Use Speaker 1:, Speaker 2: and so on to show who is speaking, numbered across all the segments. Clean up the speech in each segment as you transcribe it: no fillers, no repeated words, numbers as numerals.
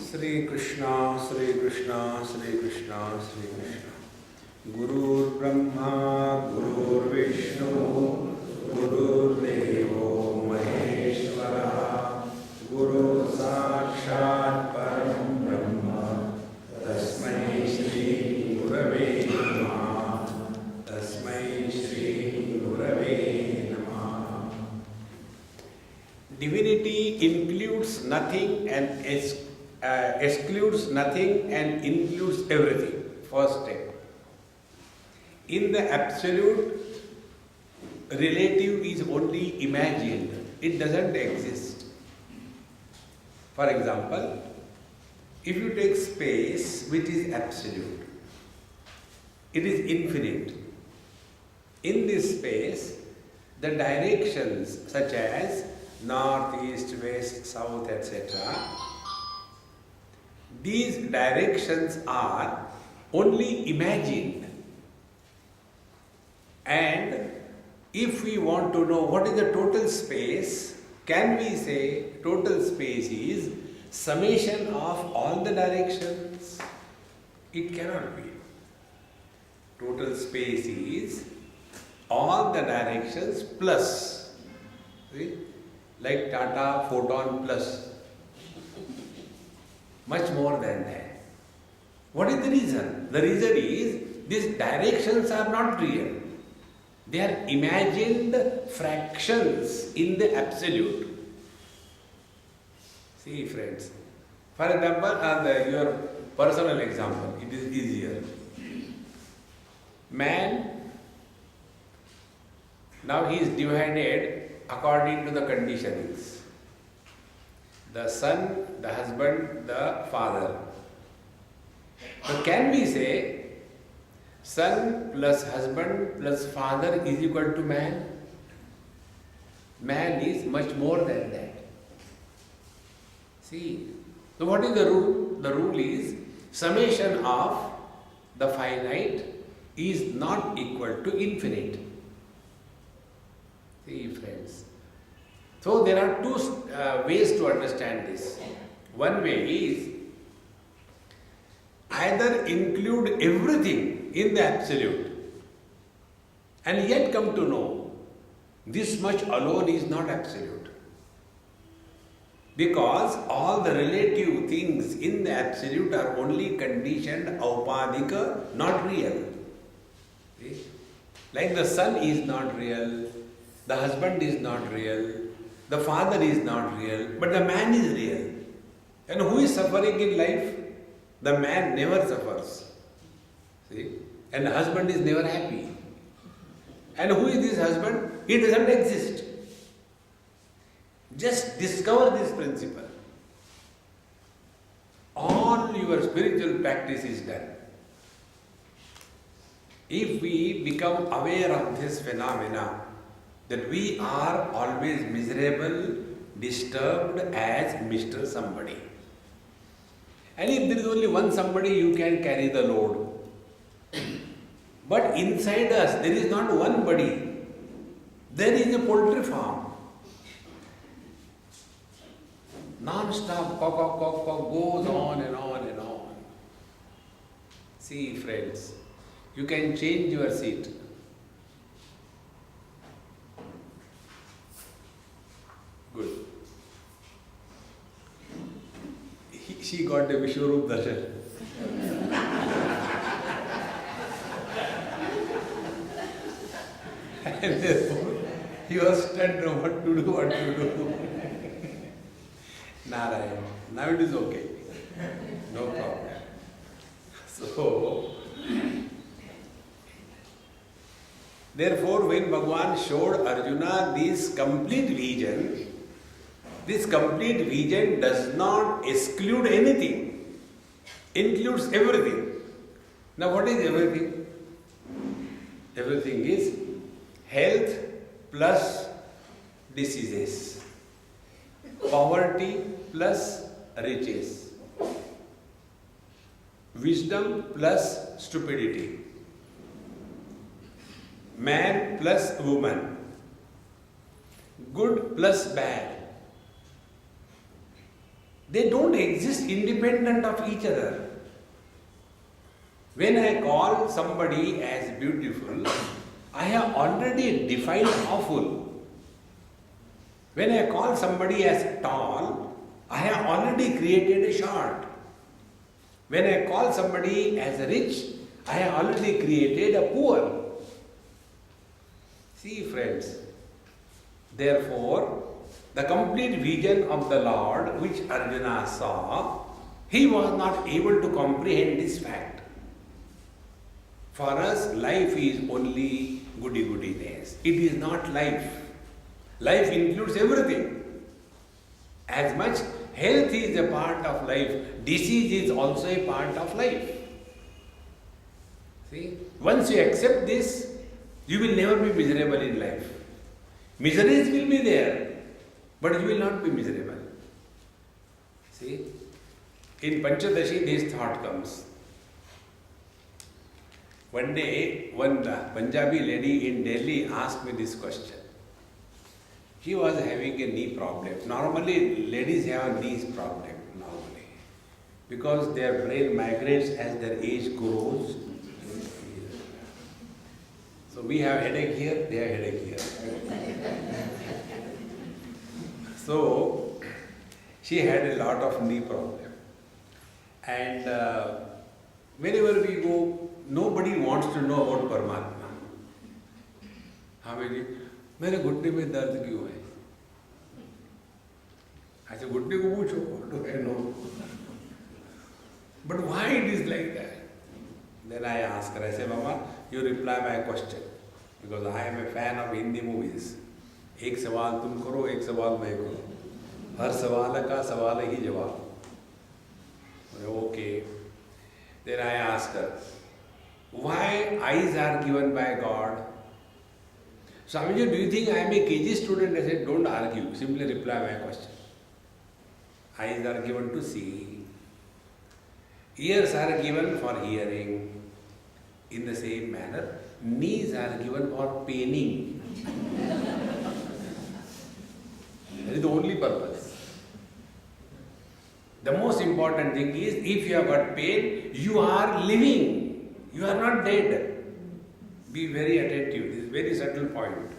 Speaker 1: Sri Krishna, Sri Krishna, Sri Krishna, Sri Krishna. Gurur Brahma, Gurur Vishnu, Gurur Devo Maheshwara, Guru Sakshat Param Brahma, Tasmai Shri Gurave Namaha, Tasmai Shri Gurave Namaha. Divinity includes nothing and excludes nothing and includes everything. First step. In the absolute, relative is only imagined. It doesn't exist. For example, if you take space, which is absolute, it is infinite. In this space, the directions such as north, east, west, south, etc., these directions are only imagined. And if we want to know what is the total space, can we say total space is summation of all the directions? It cannot be. Total space is all the directions plus. See? Like Tata photon plus. Much more than that. What is the reason? The reason is these directions are not real. They are imagined fractions in the absolute. See, friends. For example, your personal example, it is easier. Man, now he is divided according to the conditionings. The son, the husband, the father. So can we say son plus husband plus father is equal to man? Man is much more than that. See, so what is the rule? The rule is summation of the finite is not equal to infinite. See, friends. So there are two ways to understand this. One way is either include everything in the absolute and yet come to know this much alone is not absolute. Because all the relative things in the absolute are only conditioned, aupadika, not real. See? Like the son is not real, the husband is not real, the father is not real, but the man is real. And who is suffering in life? The man never suffers. See? And the husband is never happy. And who is this husband? He doesn't exist. Just discover this principle. All your spiritual practice is done. If we become aware of this phenomena, that we are always miserable, disturbed as Mr. Somebody. And if there is only one somebody, you can carry the load. But inside us, there is not one body. There is a poultry farm. Non-stop, cock, goes on and on and on. See, friends, you can change your seat. Good. She got a Vishwarup darshan. And therefore, he was stunned what to do. Narayan. Now it is okay. No problem. So, therefore, when Bhagavan showed Arjuna this complete vision does not exclude anything, includes everything. Now what is everything? Everything is health plus diseases, poverty plus riches, wisdom plus stupidity, man plus woman, good plus bad, They don't exist independent of each other. When I call somebody as beautiful, I have already defined awful. When I call somebody as tall, I have already created a short. When I call somebody as rich, I have already created a poor. See, friends, therefore, the complete vision of the Lord which Arjuna saw, he was not able to comprehend this fact. For us, life is only goody-goodiness. It is not life. Life includes everything. As much health is a part of life, disease is also a part of life. See, once you accept this, you will never be miserable in life. Miseries will be there, but you will not be miserable. See, in Panchadashi this thought comes. One day, one Punjabi lady in Delhi asked me this question. She was having a knee problem. Normally, ladies have a knee problem, normally. Because their brain migrates as their age grows. So we have headache here, they have headache here. So, she had a lot of knee problem. And wherever we go, nobody wants to know about Paramatma. हाँ बेटी, मेरे घुटने में दर्द क्यों है? अच्छा घुटने को पूछो, do I know? But why it is like that? Then I ask her, I say, Mama, you reply my question. Because I am a fan of Hindi movies. एक सवाल तुम करो, एक सवाल मैं करूँ. हर सवाल का सवाल ही जवाब. Okay. Then I ask her, why eyes are given by God? Swamiji, do you think I am a KG student? I said, don't argue, simply reply my question. Eyes are given to see. Ears are given for hearing. In the same manner, knees are given for paining. That is the only purpose. The most important thing is, if you have got pain, you are living. You are not dead. Be very attentive. This is a very subtle point.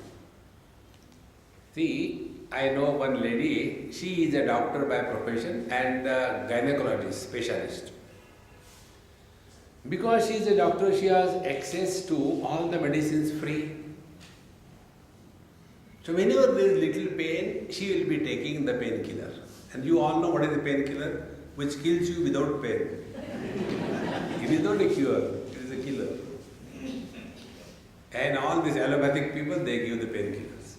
Speaker 1: See, I know one lady, she is a doctor by profession and a gynecologist, specialist. Because she is a doctor, she has access to all the medicines free. So whenever there is little pain, she will be taking the painkiller. And you all know what is the painkiller? Which kills you without pain. It is not a cure, it is a killer. And all these allopathic people, they give the painkillers.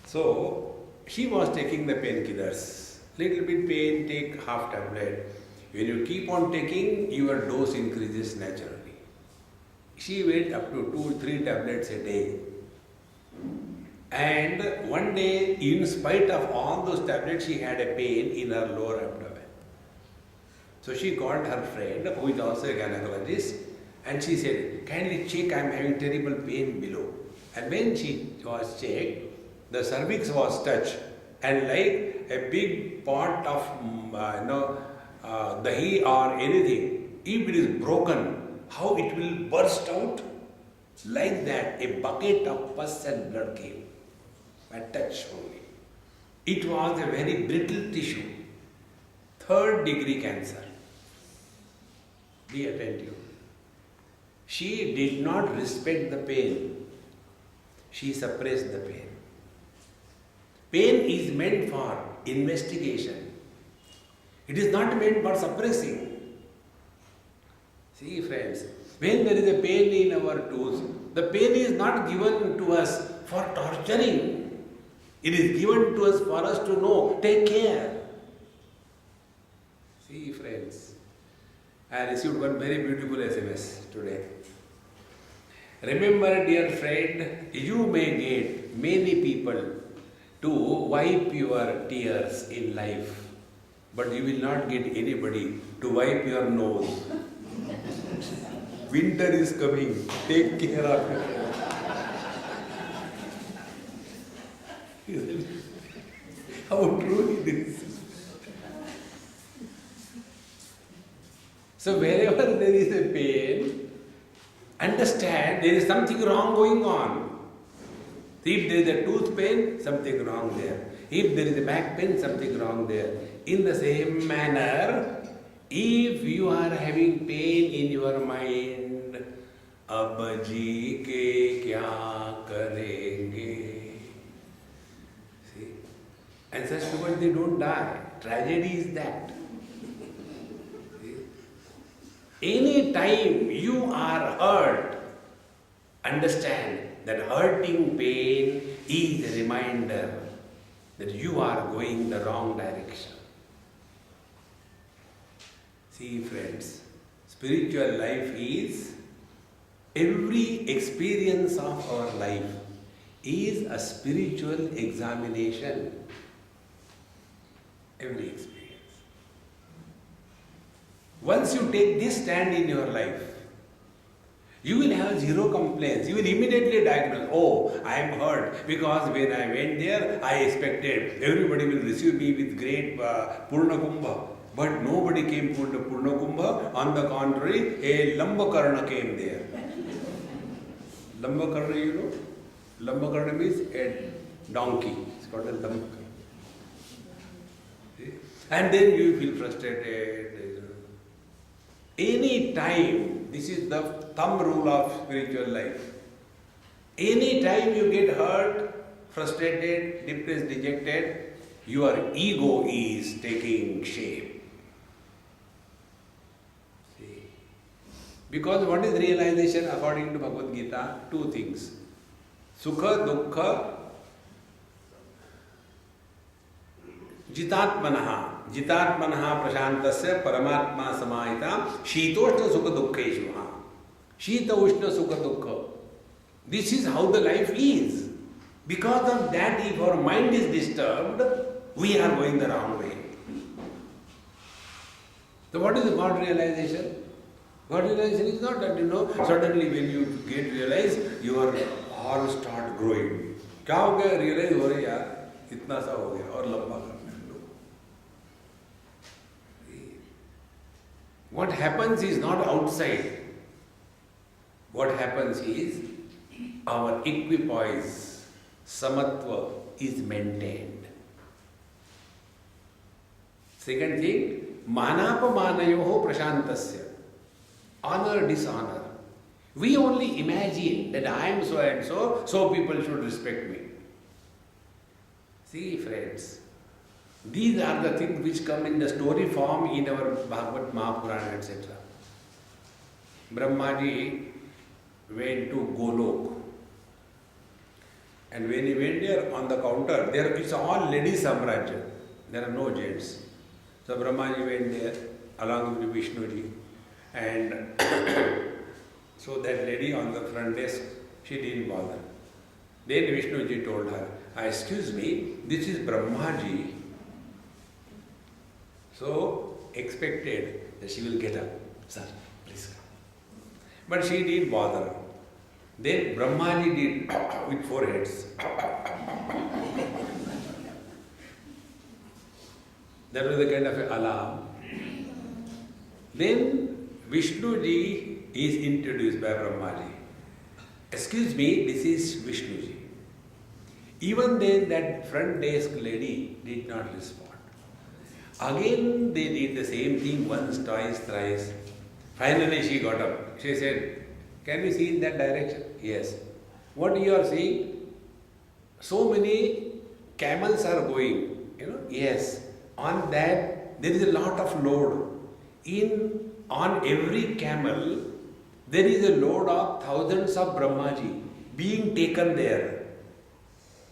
Speaker 1: So, she was taking the painkillers. Little bit pain, take half tablet. When you keep on taking, your dose increases naturally. She went up to 2-3 tablets a day. And one day, in spite of all those tablets, she had a pain in her lower abdomen. So she called her friend, who is also a gynecologist, and she said, kindly check, I am having terrible pain below. And when she was checked, the cervix was touched, and like a big pot of dahi or anything, if it is broken, how it will burst out? Like that, a bucket of pus and blood came. A touch only. It was a very brittle tissue. 3rd degree cancer. Be attentive. She did not respect the pain. She suppressed the pain. Pain is meant for investigation. It is not meant for suppressing. See, friends, when there is a pain in our toes, the pain is not given to us for torturing. It is given to us for us to know, take care. See, friends, I received one very beautiful SMS today. Remember, dear friend, you may get many people to wipe your tears in life, but you will not get anybody to wipe your nose. Winter is coming, take care of it. How true it is. So wherever there is a pain, understand there is something wrong going on. If there is a tooth pain, something wrong there. If there is a back pain, something wrong there. In the same manner, if you are having pain in your mind, अब जी के क्या करेंगे? See? And such people, they don't die. Tragedy is that. See? Any time you are hurt, understand that hurting pain is a reminder that you are going the wrong direction. See friends, spiritual life is every experience of our life is a spiritual examination. Every experience. Once you take this stand in your life, you will have zero complaints. You will immediately diagnose, oh, I am hurt because when I went there, I expected everybody will receive me with great Purna Kumbha. But nobody came to Purna Kumbha. On the contrary, a Lambakarna came there. Lambakarna, you know? Lambakarna means a donkey. It's called a Lambakarna. And then you feel frustrated. Any time, this is the thumb rule of spiritual life. Any time you get hurt, frustrated, depressed, dejected, your ego is taking shape. See? Because what is realization according to Bhagavad Gita? Two things. Sukha, Dukkha, Jitatmanaha. Jitatmanaha prashantasya paramatma samahita shitoshna sukha dukkeshu. Shita ushna sukha dukkha. This is how the life is. Because of that, if our mind is disturbed, we are going the wrong way. So what is God realization? God realization is not that, suddenly when you get realize, your horns start growing. क्या हो गया? Realize हो रही यार, इतना सा हो गया और लंबा करना है. What happens is not outside. What happens is our equipoise, samatva, is maintained. Second thing, manapamanayoho prashantasya. Honor, dishonor. We only imagine that I am so and so, so people should respect me. See friends, these are the things which come in the story form in our Bhagavad Mahapurana, etc. Brahmaji went to Golok. And when he went there, on the counter, there it's all ladies samrajya. There are no gents. So Brahmaji went there along with Vishnuji. And so that lady on the front desk, she didn't bother. Then Vishnuji told her, excuse me, this is Brahmaji. So expected that she will get up. Sir, please come. But she didn't bother. Then Brahmaji did with four heads. That was the kind of alarm. Then Vishnuji is introduced by Brahmaji. Excuse me, this is Vishnuji. Even then that front desk lady did not respond. Again they did the same thing once, twice, thrice. Finally she got up. She said, can you see in that direction? Yes. What you are seeing? So many camels are going. Yes. On that there is a lot of load. On every camel there is a load of thousands of Brahmaji being taken there.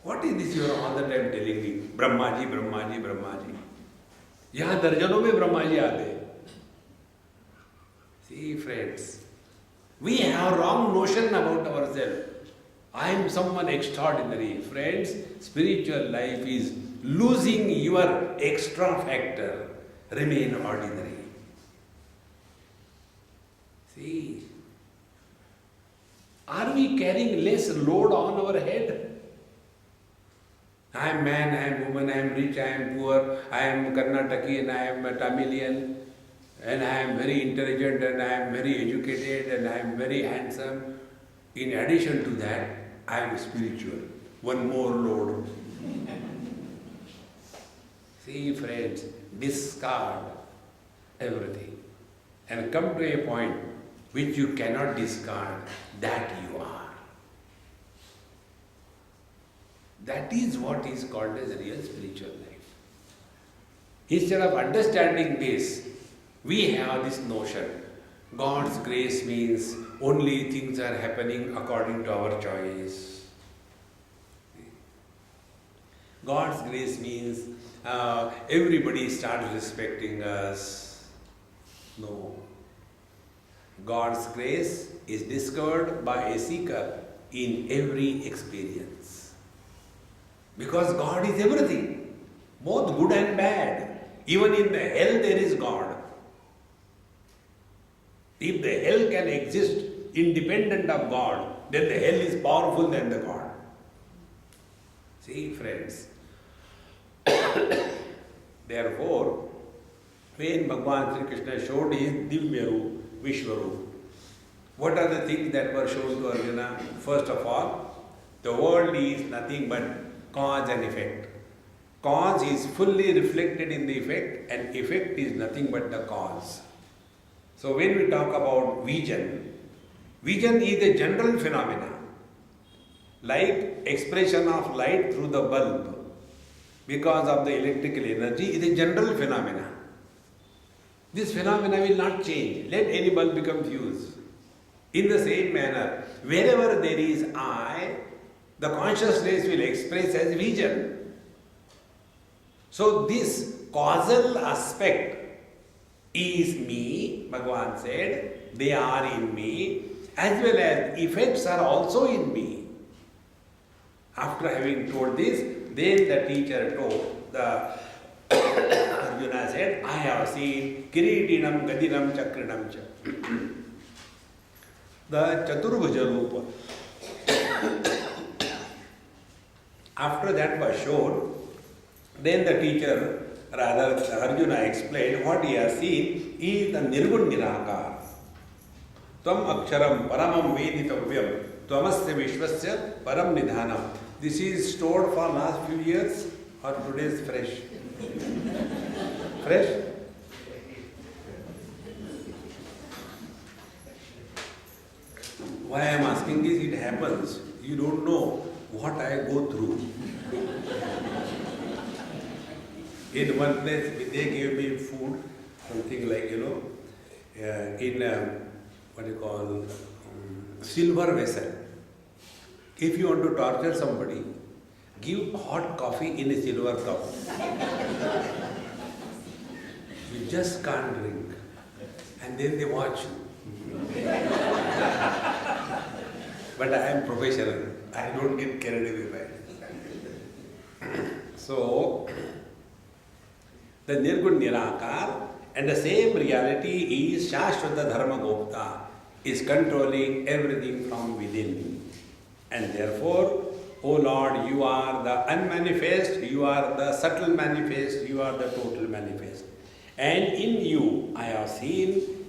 Speaker 1: What is this you are all the time telling me? Brahmaji, Brahmaji, Brahmaji. यहाँ दर्जनों में ब्रह्माजी आते हैं. See friends, we have wrong notion about ourselves. I am someone extraordinary. Friends, spiritual life is losing your extra factor. Remain ordinary. See, are we carrying less load on our head? I am man, I am woman, I am rich, I am poor, I am Karnataki and I am a Tamilian. and I am very intelligent and I am very educated and I am very handsome. In addition to that, I am spiritual. One more load. See, friends, discard everything and come to a point which you cannot discard, that you are. That is what is called as a real spiritual life. Instead of understanding this, we have this notion. God's grace means only things are happening according to our choice. God's grace means everybody starts respecting us. No. God's grace is discovered by a seeker in every experience. Because God is everything, both good and bad. Even in the hell there is God. If the hell can exist independent of God, then the hell is powerful than the God. See, friends. Therefore, when Bhagavan Sri Krishna showed his Divya Roop, Vishwaroop, what are the things that were shown to Arjuna? First of all, the world is nothing but cause and effect. Cause is fully reflected in the effect, and effect is nothing but the cause. So when we talk about vision, vision is a general phenomena, like expression of light through the bulb because of the electrical energy is a general phenomena. This phenomena will not change. Let any bulb become fused. In the same manner, wherever there is I, the consciousness will express as vision. So this causal aspect is me, Bhagavan said, they are in me, as well as effects are also in me. After having told this, then the teacher told, the Arjuna said, I have seen Kiritinam, Gadinam, Chakrinam cha. The Chaturbhuja Rupa. After that was shown, then the teacher, rather Arjuna explained what he has seen is the Nirgun Nirakar. Tvam Aksharam Paramam Veditavyam Tvamasya Vishwasya Param Nidhanam. This is stored for last few years or today is fresh? Fresh? Why I am asking this, it happens. You don't know what I go through. In one place, they gave me food, something like, in what you call, silver vessel. If you want to torture somebody, give hot coffee in a silver cup. You just can't drink. And then they watch you. But I am professional. I don't get carried away by it. So, the Nirgun Nirakar and the same reality is Shashvata Dharma Gopta, is controlling everything from within. And therefore, O Lord, you are the unmanifest, you are the subtle manifest, you are the total manifest. And in you, I have seen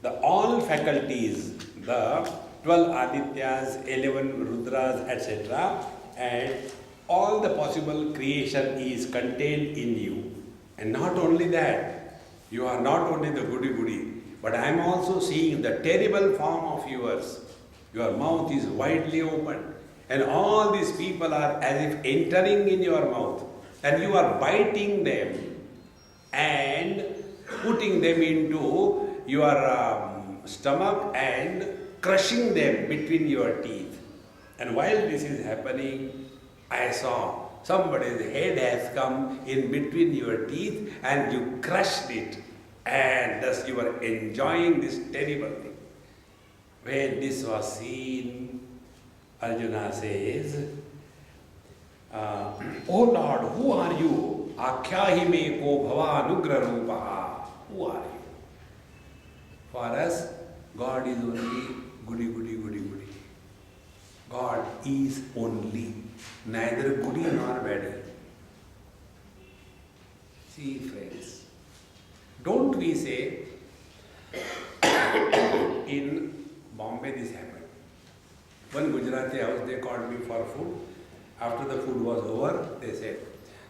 Speaker 1: the all faculties, the 12 Adityas, 11 Rudras, etc. And all the possible creation is contained in you. And not only that, you are not only the goody-goody, but I am also seeing the terrible form of yours. Your mouth is widely open, and all these people are as if entering in your mouth, and you are biting them and putting them into your stomach and crushing them between your teeth. And while this is happening, I saw somebody's head has come in between your teeth and you crushed it, and thus you are enjoying this terrible thing. When this was seen, Arjuna says, O Lord, who are you? Akhyahi me ko bhava anugra rupaha. Who are you? For us, God is only goody, goody, goody, goody. God is only, neither goody nor baddie. See, friends, don't we say Bombay this happened. One Gujarati house, they called me for food. After the food was over, they said,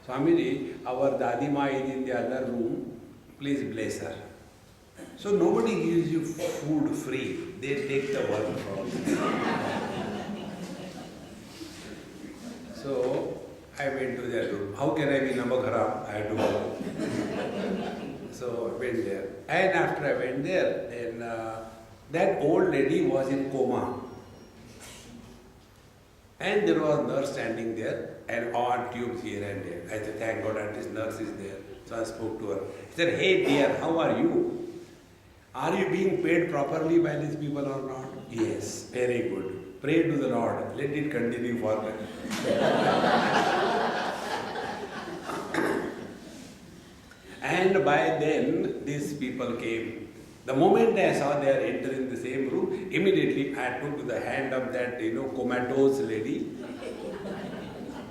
Speaker 1: Swamiji, our Dadima is in the other room, please bless her. So nobody gives you food free, they take the work from you. So I went to their room. How can I be namak haram? I had to go. So I went there. And after I went there, then that old lady was in coma. And there was a nurse standing there and odd tubes here and there. I said, thank God that this nurse is there. So I spoke to her. She said, hey dear, how are you? Are you being paid properly by these people or not? Yes, very good. Pray to the Lord. Let it continue forever. And by then, these people came. The moment I saw they are entering the same room, immediately I took the hand of that, comatose lady.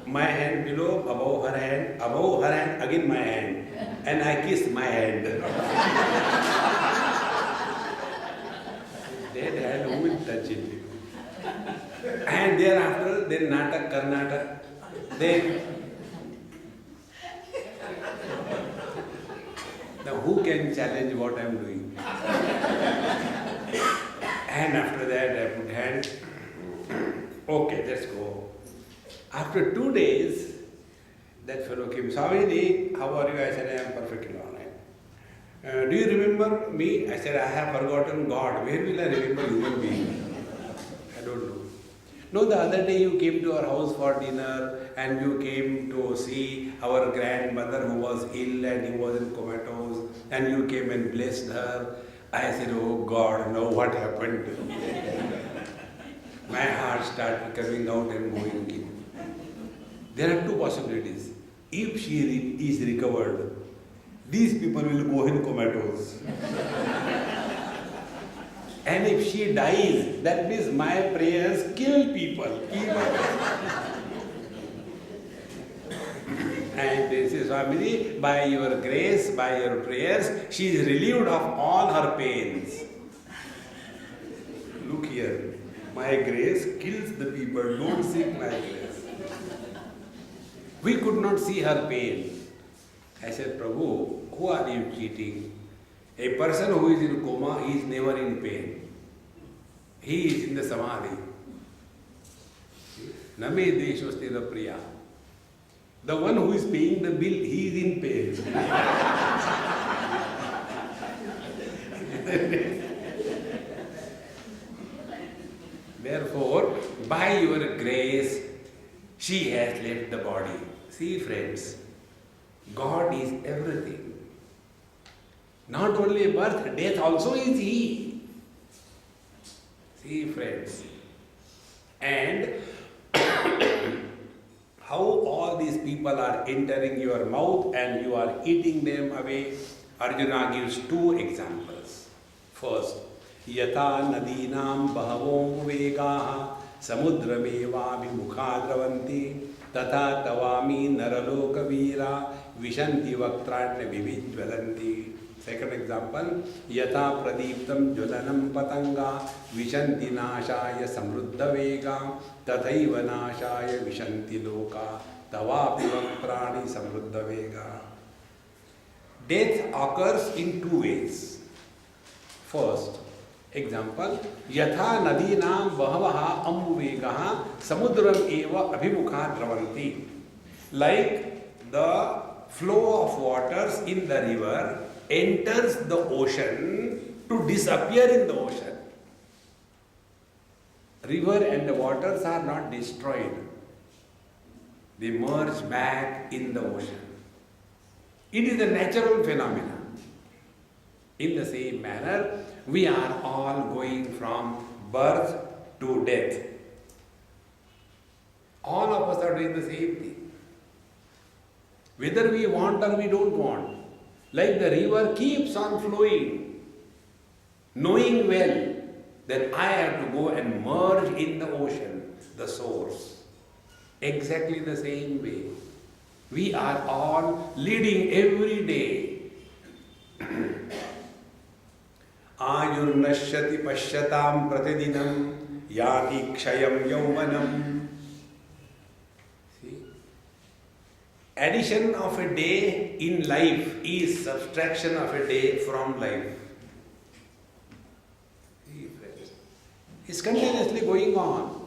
Speaker 1: My hand below, above her hand, again my hand. And I kissed my hand. That hand who will touch it? And thereafter, then Natak, Karnataka, then now who can challenge what I am doing? And after that I put hand, okay, let's go. After 2 days, that fellow came, Swamiji, how are you? I said, I am perfectly all right. Do you remember me? I said, I have forgotten God. Where will I remember human being? I don't know. No, the other day you came to our house for dinner and you came to see our grandmother who was ill and he was in comatose and you came and blessed her. I said, oh God, now what happened? My heart started coming out and going in. There are two possibilities. If she is recovered, these people will go in comatose. And if she dies, that means my prayers kill people. And they say, Swamiji, by your grace, by your prayers, she is relieved of all her pains. Look here, my grace kills the people, don't seek my grace. We could not see her pain. I said, Prabhu, who are you cheating? A person who is in coma, he is never in pain. He is in the samadhi. Name Deshostila Priya. The one who is paying the bill, he is in pain. Therefore, by your grace, she has left the body. See, friends, God is everything. Not only birth, death also is He. See, friends. And how all these people are entering your mouth and you are eating them away. Arjuna gives two examples. First, Yata nadinam bahavom vegaha samudrameva vimukha dravanti tata tavami naraloka veera vishanti vaktranya vivijvalanti. Second example, Yata pradiptam jvalanam patanga vishanti nashaya samruddha vega tathaiva nashaya vishanti loka tavapi vaktrani samruddha vega. Death occurs in two ways. First, example, Yatha nadinam bahavaha ambuvegaha samudram eva abhimukha dravanti. Like the flow of waters in the river enters the ocean to disappear in the ocean. River and the waters are not destroyed. They merge back in the ocean. It is a natural phenomenon. In the same manner, we are all going from birth to death. All of us are doing the same thing. Whether we want or we don't want. Like the river keeps on flowing, knowing well that I have to go and merge in the ocean, the source. Exactly the same way. We are all leading every day. आज Ayurnashyati Pashyatam Pratidinam Yati Kshayam Yauvanam. See? Addition of a day in life is subtraction of a day from life. See, friends? It's continuously going on.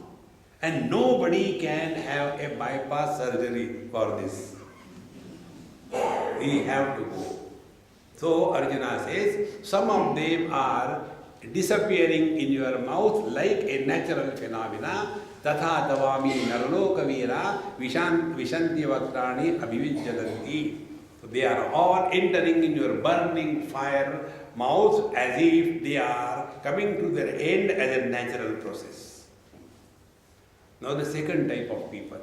Speaker 1: And nobody can have a bypass surgery for this. We have to go. So Arjuna says, some of them are disappearing in your mouth like a natural phenomena. Tatha davami narloka veera vishanti vakrani abhivijjadanti. So they are all entering in your burning fire mouth as if they are coming to their end as a natural process. Now the second type of people.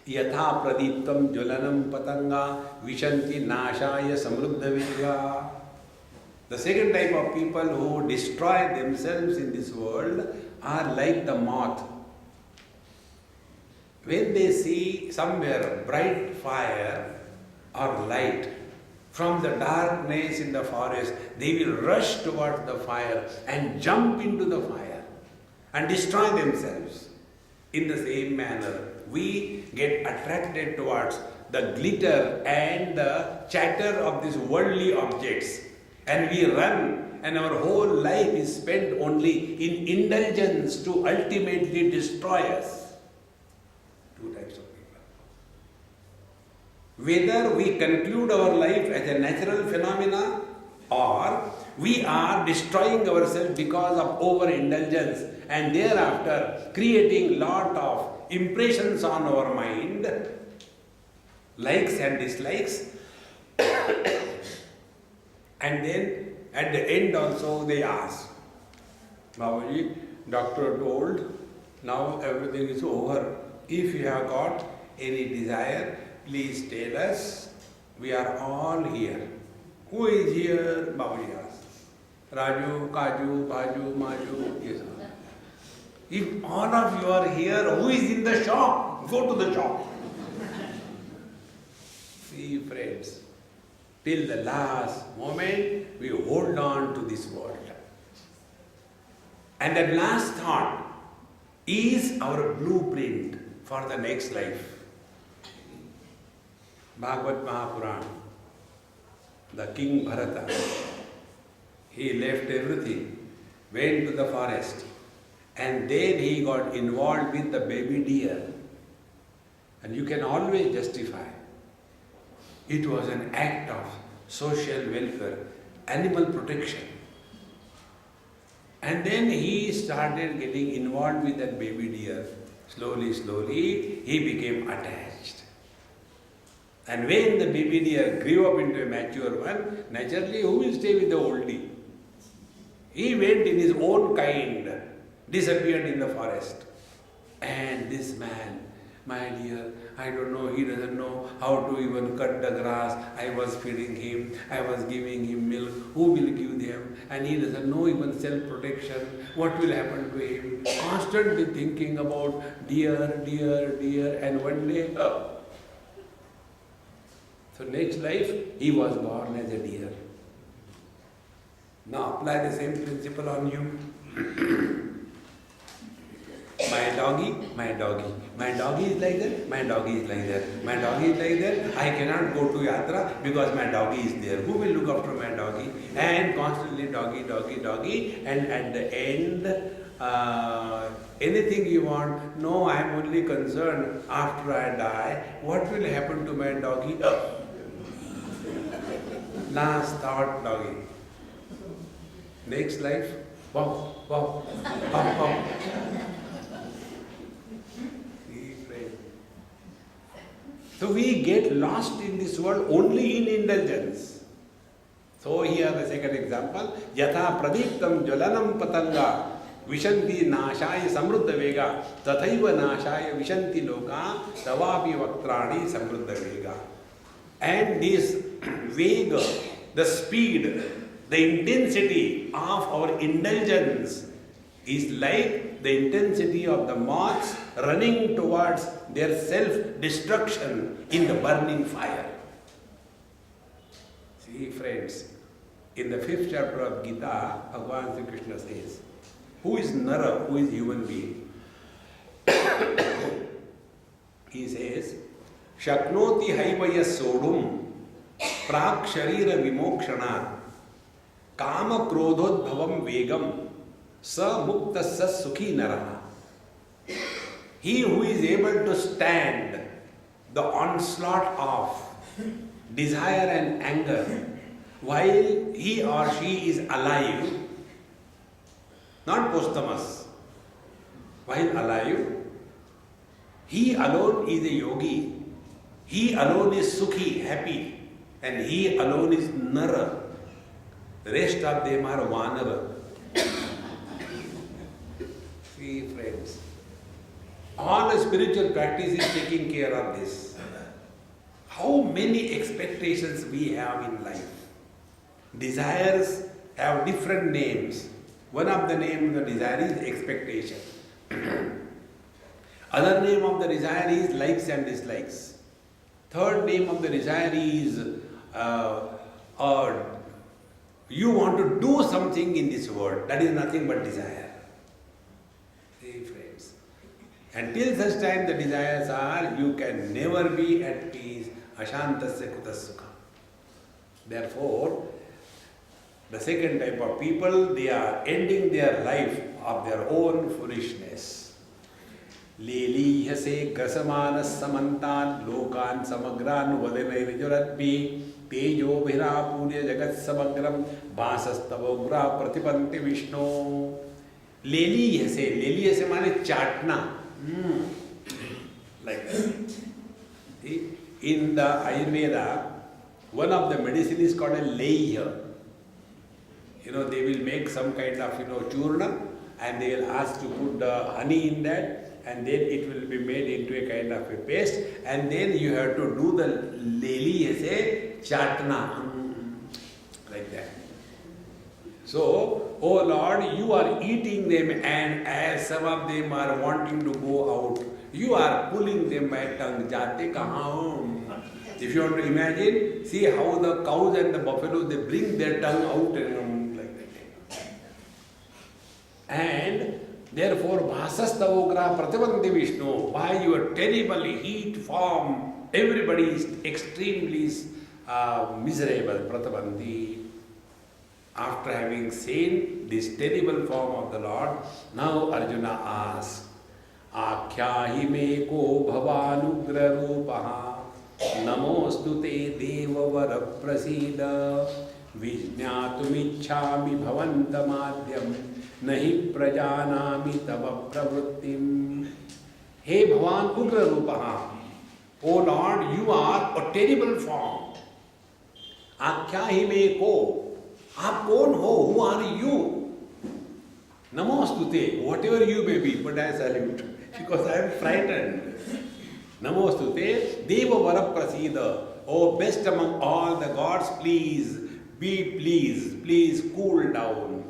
Speaker 1: Yatha pradiptam jwalanam patanga vishanti nashaya samruddha vega. The second type of people who destroy themselves in this world are like the moth. When they see somewhere bright fire or light from the darkness in the forest, they will rush towards the fire and jump into the fire and destroy themselves. In the same manner, we get attracted towards the glitter and the chatter of these worldly objects, and we run, and our whole life is spent only in indulgence to ultimately destroy us. Two types of people. Whether we conclude our life as a natural phenomena or we are destroying ourselves because of overindulgence and thereafter creating lot of impressions on our mind, likes and dislikes, and then at the end also they ask, Babaji, doctor told, now everything is over. If you have got any desire, please tell us. We are all here. Who is here? Babaji asked. Raju, Kaju, Baju, Maju. Yes. If all of you are here, who is in the shop? Go to the shop. See, friends, till the last moment, we hold on to this world. And that last thought is our blueprint for the next life. Bhagavad Mahapurana, the King Bharata, he left everything, went to the forest, and then he got involved with the baby deer. And you can always justify. It was an act of social welfare, animal protection. And then he started getting involved with that baby deer. Slowly, slowly, he became attached. And when the baby deer grew up into a mature one, naturally, who will stay with the oldie? He went in his own kind, disappeared in the forest. And this man, my dear, I don't know, he doesn't know how to even cut the grass. I was feeding him, I was giving him milk. Who will give them? And he doesn't know even self-protection. What will happen to him? Constantly thinking about deer, deer, deer, and one day, So next life, he was born as a deer. Now apply the same principle on you. My doggy, my doggy. My doggy is like that, my doggy is like that. My doggy is like that, I cannot go to yatra because my doggy is there. Who will look after my doggy? And constantly doggy, doggy, doggy. And at the end, anything you want, no, I am only concerned after I die, what will happen to my doggy? Last thought, doggy. Next life, wow, wow, wow, wow. So we get lost in this world only in indulgence. So here the second example, Yatha pradiptam jwalanam patanga vishanti nashaya samruddha vega tathaiva nashaya vishanti loka tavapi vaktrani samruddha vega. And this vega, the speed, the intensity of our indulgence is like the intensity of the moths running towards their self-destruction in the burning fire. See, friends, In the 5th chapter of Gita, Bhagavan Sri Krishna says, who is Nara, who is human being? He says, Shaknoti haivaya sodum prak sharira vimokshana kama krodhodbhavam vegam sa mukta sa sukhi nara. He who is able to stand the onslaught of desire and anger while he or she is alive, not posthumous, while alive, he alone is a yogi, he alone is sukhi, happy, and he alone is nara. The rest of them are vanara. See, friends, all the spiritual practice is taking care of this. How many expectations we have in life. Desires have different names. One of the names of the desire is expectation. Other name of the desire is likes and dislikes. Third name of the desire is you want to do something in this world. That is nothing but desire. See, friends. Until such time the desires are, you can never be at peace. Ashantasya kutasukha. Therefore, the second type of people, they are ending their life of their own foolishness. Leliyase grasamanas samantan lokan samagran vadene vijuratpi tejo bhira purya jagat samagram basastavogra pratipanti vishnu. Leliyase means chatna. Like that. See? In the Ayurveda, one of the medicine is called a leya. They will make some kind of, churna, and they will ask to put the honey in that, and then it will be made into a kind of a paste, and then you have to do the leli as a chatna, like that. So, oh Lord, you are eating them, and as some of them are wanting to go out, you are pulling them by tongue. Jate kahan? If you want to imagine, see how the cows and the buffaloes, they bring their tongue out and like that. And therefore, Bhasastavogra Pratipanti Vishnu, by your terrible heat form, everybody is extremely miserable. Pratipanti. After having seen this terrible form of the Lord, now Arjuna asks, Akhyahi me ko bhavanugra rupaha namostu te devavara prasida vijñātumichhāmi bhavantamadhyam nahi prajanāmi tava pravrittim. Hey Bhavan Ugra Rupaha, O Lord, you are a terrible form. Akhyahi me ko. आप कौन हो? Who are you? Namostute, whatever you may be, but I salute because I am frightened. Namostute, Deva Vara Prasida, O best among all the gods, please be pleased, please cool down.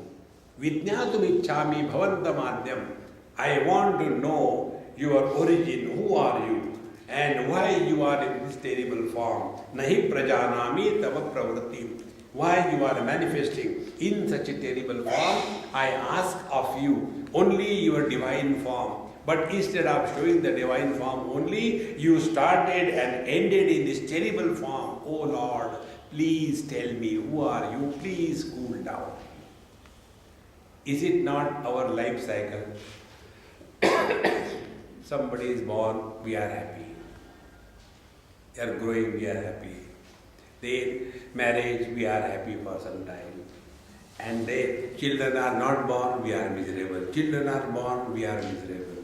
Speaker 1: Vijñātum ichchāmi bhavantamadhyam, I want to know your origin, who are you, and why you are in this terrible form. Nahi prajanami tava pravrittim. Why you are manifesting in such a terrible form, I ask of you only your divine form. But instead of showing the divine form only, you started and ended in this terrible form. Oh Lord, please tell me, who are you? Please cool down. Is it not our life cycle? Somebody is born, we are happy. They are growing, we are happy. Their marriage, we are happy for some time. And their children are not born, we are miserable. Children are born, we are miserable.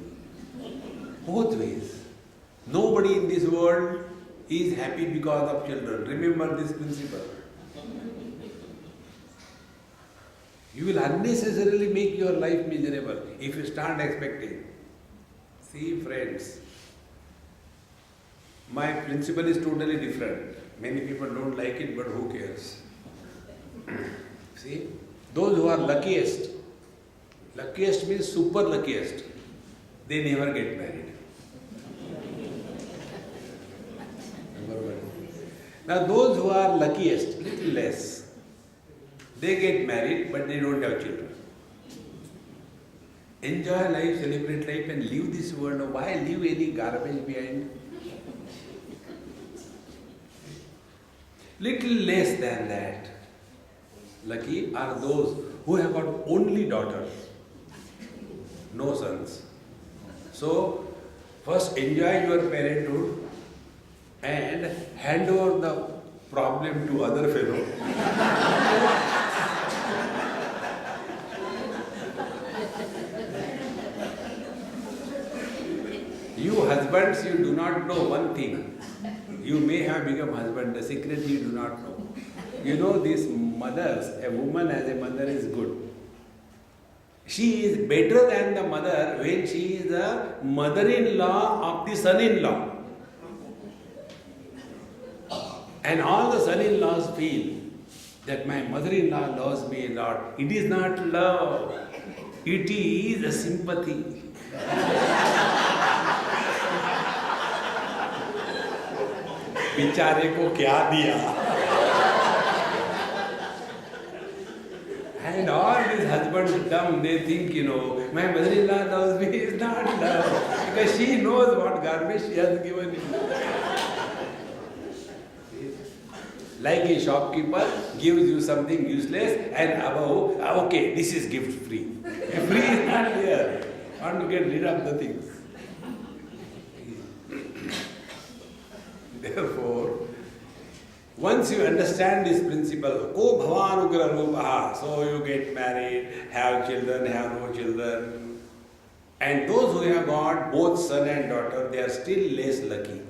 Speaker 1: Both ways. Nobody in this world is happy because of children. Remember this principle. You will unnecessarily make your life miserable if you start expecting. See, friends, my principle is totally different. Many people don't like it, but who cares? See, those who are luckiest means super luckiest, they never get married. Now those who are luckiest, little less, They get married, but they don't have children. Enjoy life, celebrate life, and leave this world. Why leave any garbage behind? Little less than that. Lucky are those who have got only daughters, no sons. So, first enjoy your parenthood and hand over the problem to other fellow. You husbands, you do not know one thing. You may have become husband, the secret you do not know. You know, these mothers, a woman as a mother is good. She is better than the mother when she is the mother-in-law of the son-in-law. And all the son-in-laws feel that my mother-in-law loves me a lot. It is not love. It is a sympathy. बेचारे को क्या दिया? And all these husbands dumb, they think, my mother-in-law loves me. It's not love. Because she knows what garbage she has given him. Like a shopkeeper gives you something useless and above, okay, this is gift free. Free is not there. I want to get rid of the things. Therefore, once you understand this principle, Ko Bhavanugra Rupaha, so you get married, have children, have no children. And those who have got both son and daughter, they are still less lucky.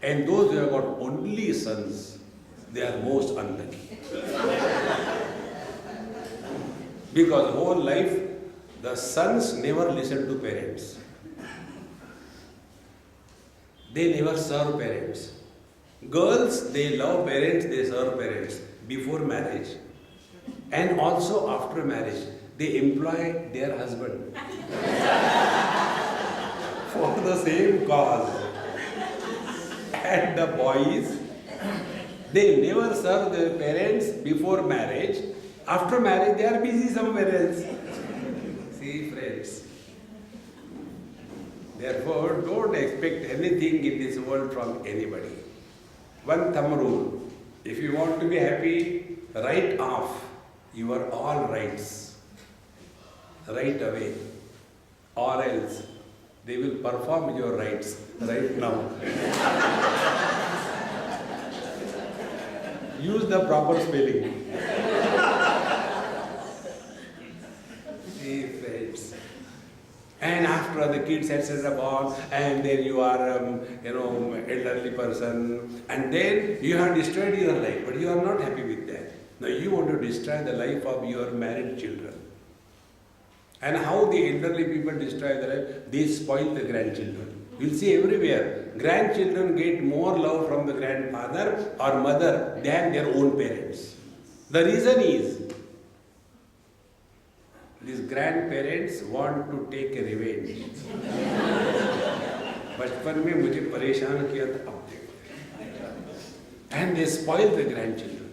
Speaker 1: And those who have got only sons, they are most unlucky. Because whole life, the sons never listen to parents. They never serve parents. Girls, they love parents, they serve parents before marriage. And also after marriage, they employ their husband for the same cause. And the boys, they never serve their parents before marriage. After marriage, they are busy somewhere else. See, friends. Therefore, don't expect anything in this world from anybody. One thumb rule. If you want to be happy, write off your all rights. Right away. Or else, they will perform your rights right now. Use the proper spelling. See, friends. And after the kids, etc. born, and then you are, elderly person, and then you have destroyed your life, but you are not happy with that. Now you want to destroy the life of your married children. And how the elderly people destroy their life? They spoil the grandchildren. You'll see everywhere, grandchildren get more love from the grandfather or mother than their own parents. The reason is, these grandparents want to take a revenge. बचपन में मुझे परेशान किया था अब देखो. And they spoil the grandchildren.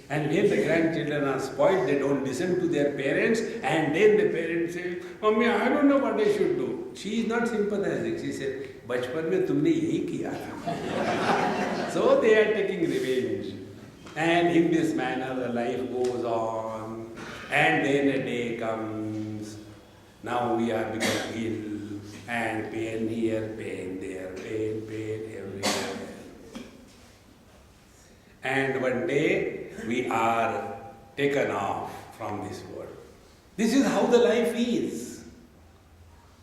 Speaker 1: And when the grandchildren are spoiled, they don't listen to their parents, and then the parents say, "Mommy, I don't know what I should do." She is not sympathizing. She said, "बचपन में तुमने यही किया था." So they are taking revenge. And in this manner, the life goes on. And then a day comes, now we are become ill, and pain here, pain there, pain everywhere. And one day we are taken off from this world. This is how the life is.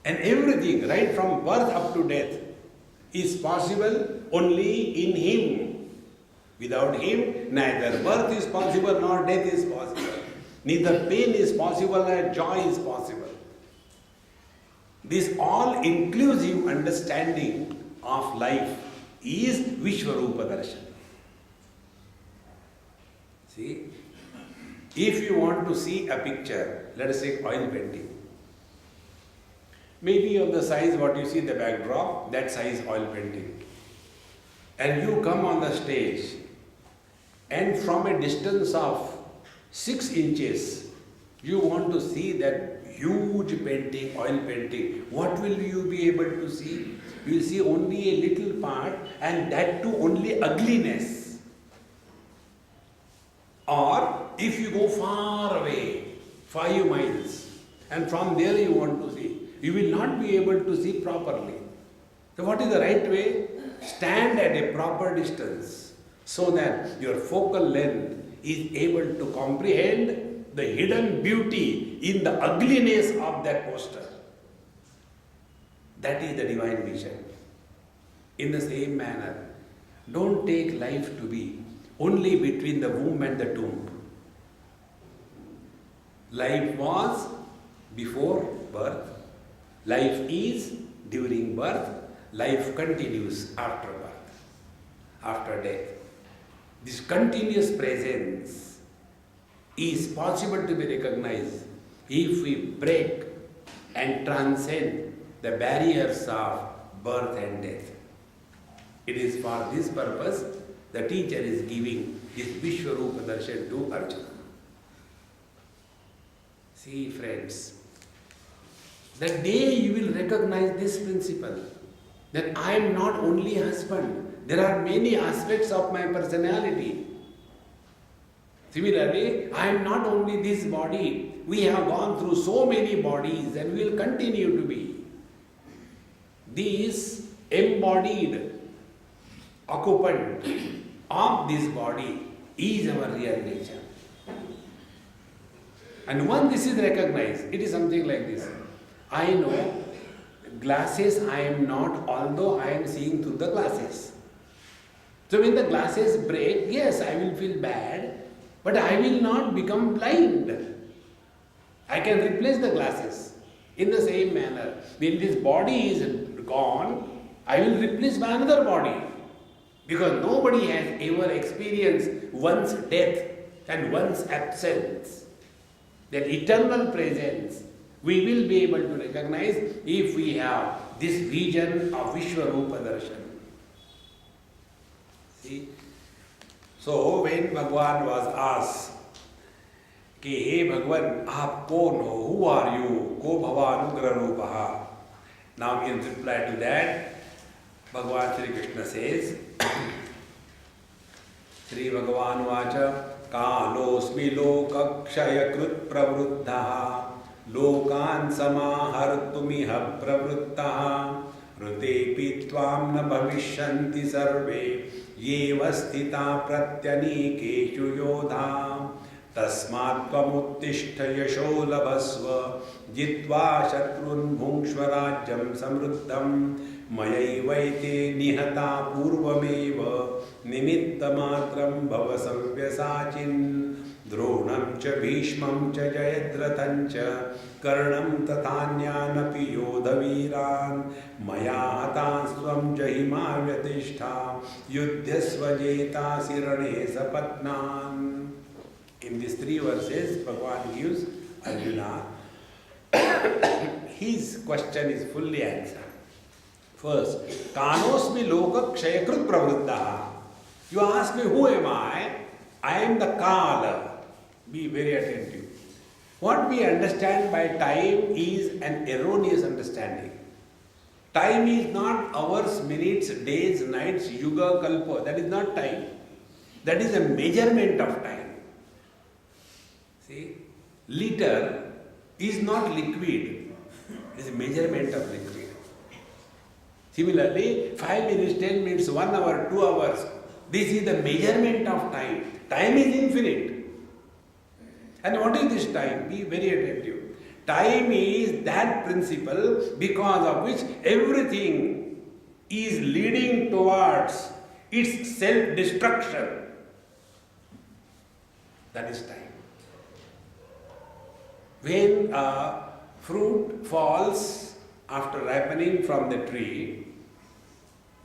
Speaker 1: And everything, right from birth up to death, is possible only in Him. Without Him, neither birth is possible nor death is possible. Neither pain is possible nor joy is possible. This all-inclusive understanding of life is Vishwarupa Darshan. See, if you want to see a picture, let us say oil painting. Maybe of the size what you see in the backdrop, that size oil painting. And you come on the stage, and from a distance of 6 inches, you want to see that huge painting, oil painting, what will you be able to see? You will see only a little part, and that too only ugliness. Or if you go far away, 5 miles, and from there you want to see, you will not be able to see properly. So what is the right way? Stand at a proper distance so that your focal length is able to comprehend the hidden beauty in the ugliness of that poster. That is the divine vision. In the same manner, don't take life to be only between the womb and the tomb. Life was before birth, life is during birth, life continues after birth, after death. This continuous presence is possible to be recognized if we break and transcend the barriers of birth and death. It is for this purpose the teacher is giving this Vishwarupa Darshan to Arjuna. See, friends, the day you will recognize this principle, that I am not only husband, there are many aspects of my personality. Similarly, I am not only this body, we have gone through so many bodies and will continue to be. This embodied occupant of this body is our real nature. And once this is recognized, it is something like this. I know glasses I am not, although I am seeing through the glasses. So when the glasses break, yes, I will feel bad, but I will not become blind. I can replace the glasses. In the same manner, when this body is gone, I will replace by another body. Because nobody has ever experienced one's death and one's absence. That eternal presence we will be able to recognize if we have this vision of Vishwarupa Darshan. See? So when Bhagavan was asked, कि हे भगवान आप कौन हो? Who are you? को भवानुग्रह रूपः. Now in reply to that, Bhagavan Shri Krishna says, Shri Bhagavan Vacha कालोस्मि लोकक्षयकृत् प्रवृद्धः लोकान् समाहर्तुमिह प्रवृत्तः ऋतेऽपि त्वां न भविष्यन्ति सर्वे येव स्थिता प्रत्यनीकेषु योधा तस्मात् त्वमुत्तिष्ठ यशो लभस्व जित्वा शत्रून् भुङ्क्ष्व राज्यं समृद्धं मयैवैते निहता पूर्वमेव निमित्तमात्रं भव सव्यसाचिन् द्रोणं च भीष्मं च जयद्रथं च कर्णं तथान्यानपि योधवीरान् मया हतांस्त्वं जहिमा व्यतिष्ठा युध्यस्व जेतासि रणे सपत्नान्. In these 3 verses, Bhagavan gives Arjuna his question is fully answered. First, Kanosmi loka kshayakrit pravruddha. You ask me, who am I? I am the Kala. Be very attentive. What we understand by time is an erroneous understanding. Time is not hours, minutes, days, nights, yuga, kalpa. That is not time. That is a measurement of time. See, liter is not liquid. It is a measurement of liquid. Similarly, 5 minutes, 10 minutes, 1 hour, 2 hours. This is the measurement of time. Time is infinite. And what is this time? Be very attentive. Time is that principle because of which everything is leading towards its self-destruction. That is time. When a fruit falls after ripening from the tree,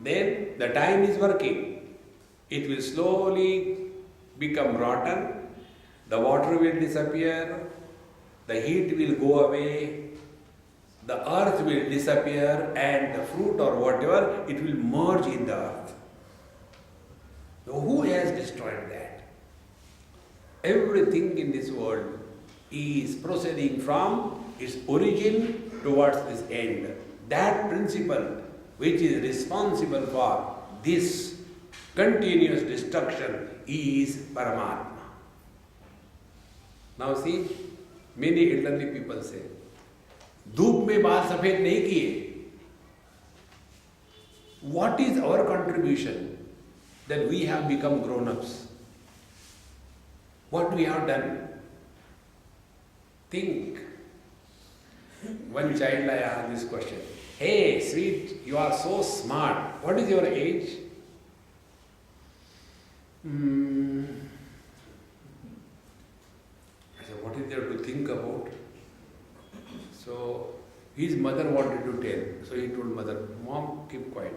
Speaker 1: then the time is working. It will slowly become rotten, the water will disappear, the heat will go away, the earth will disappear, and the fruit or whatever, it will merge in the earth. So who has destroyed that? Everything in this world is proceeding from its origin towards its end. That principle which is responsible for this continuous destruction is Paramatma. Now see, many elderly people say, धूप में बाल सफेद नहीं किए. What is our contribution that we have become grown-ups? What we have done? Think. One child I asked this question. Hey, sweet, you are so smart. What is your age? I said, what is there to think about? So, his mother wanted to tell. So he told mother, Mom, keep quiet.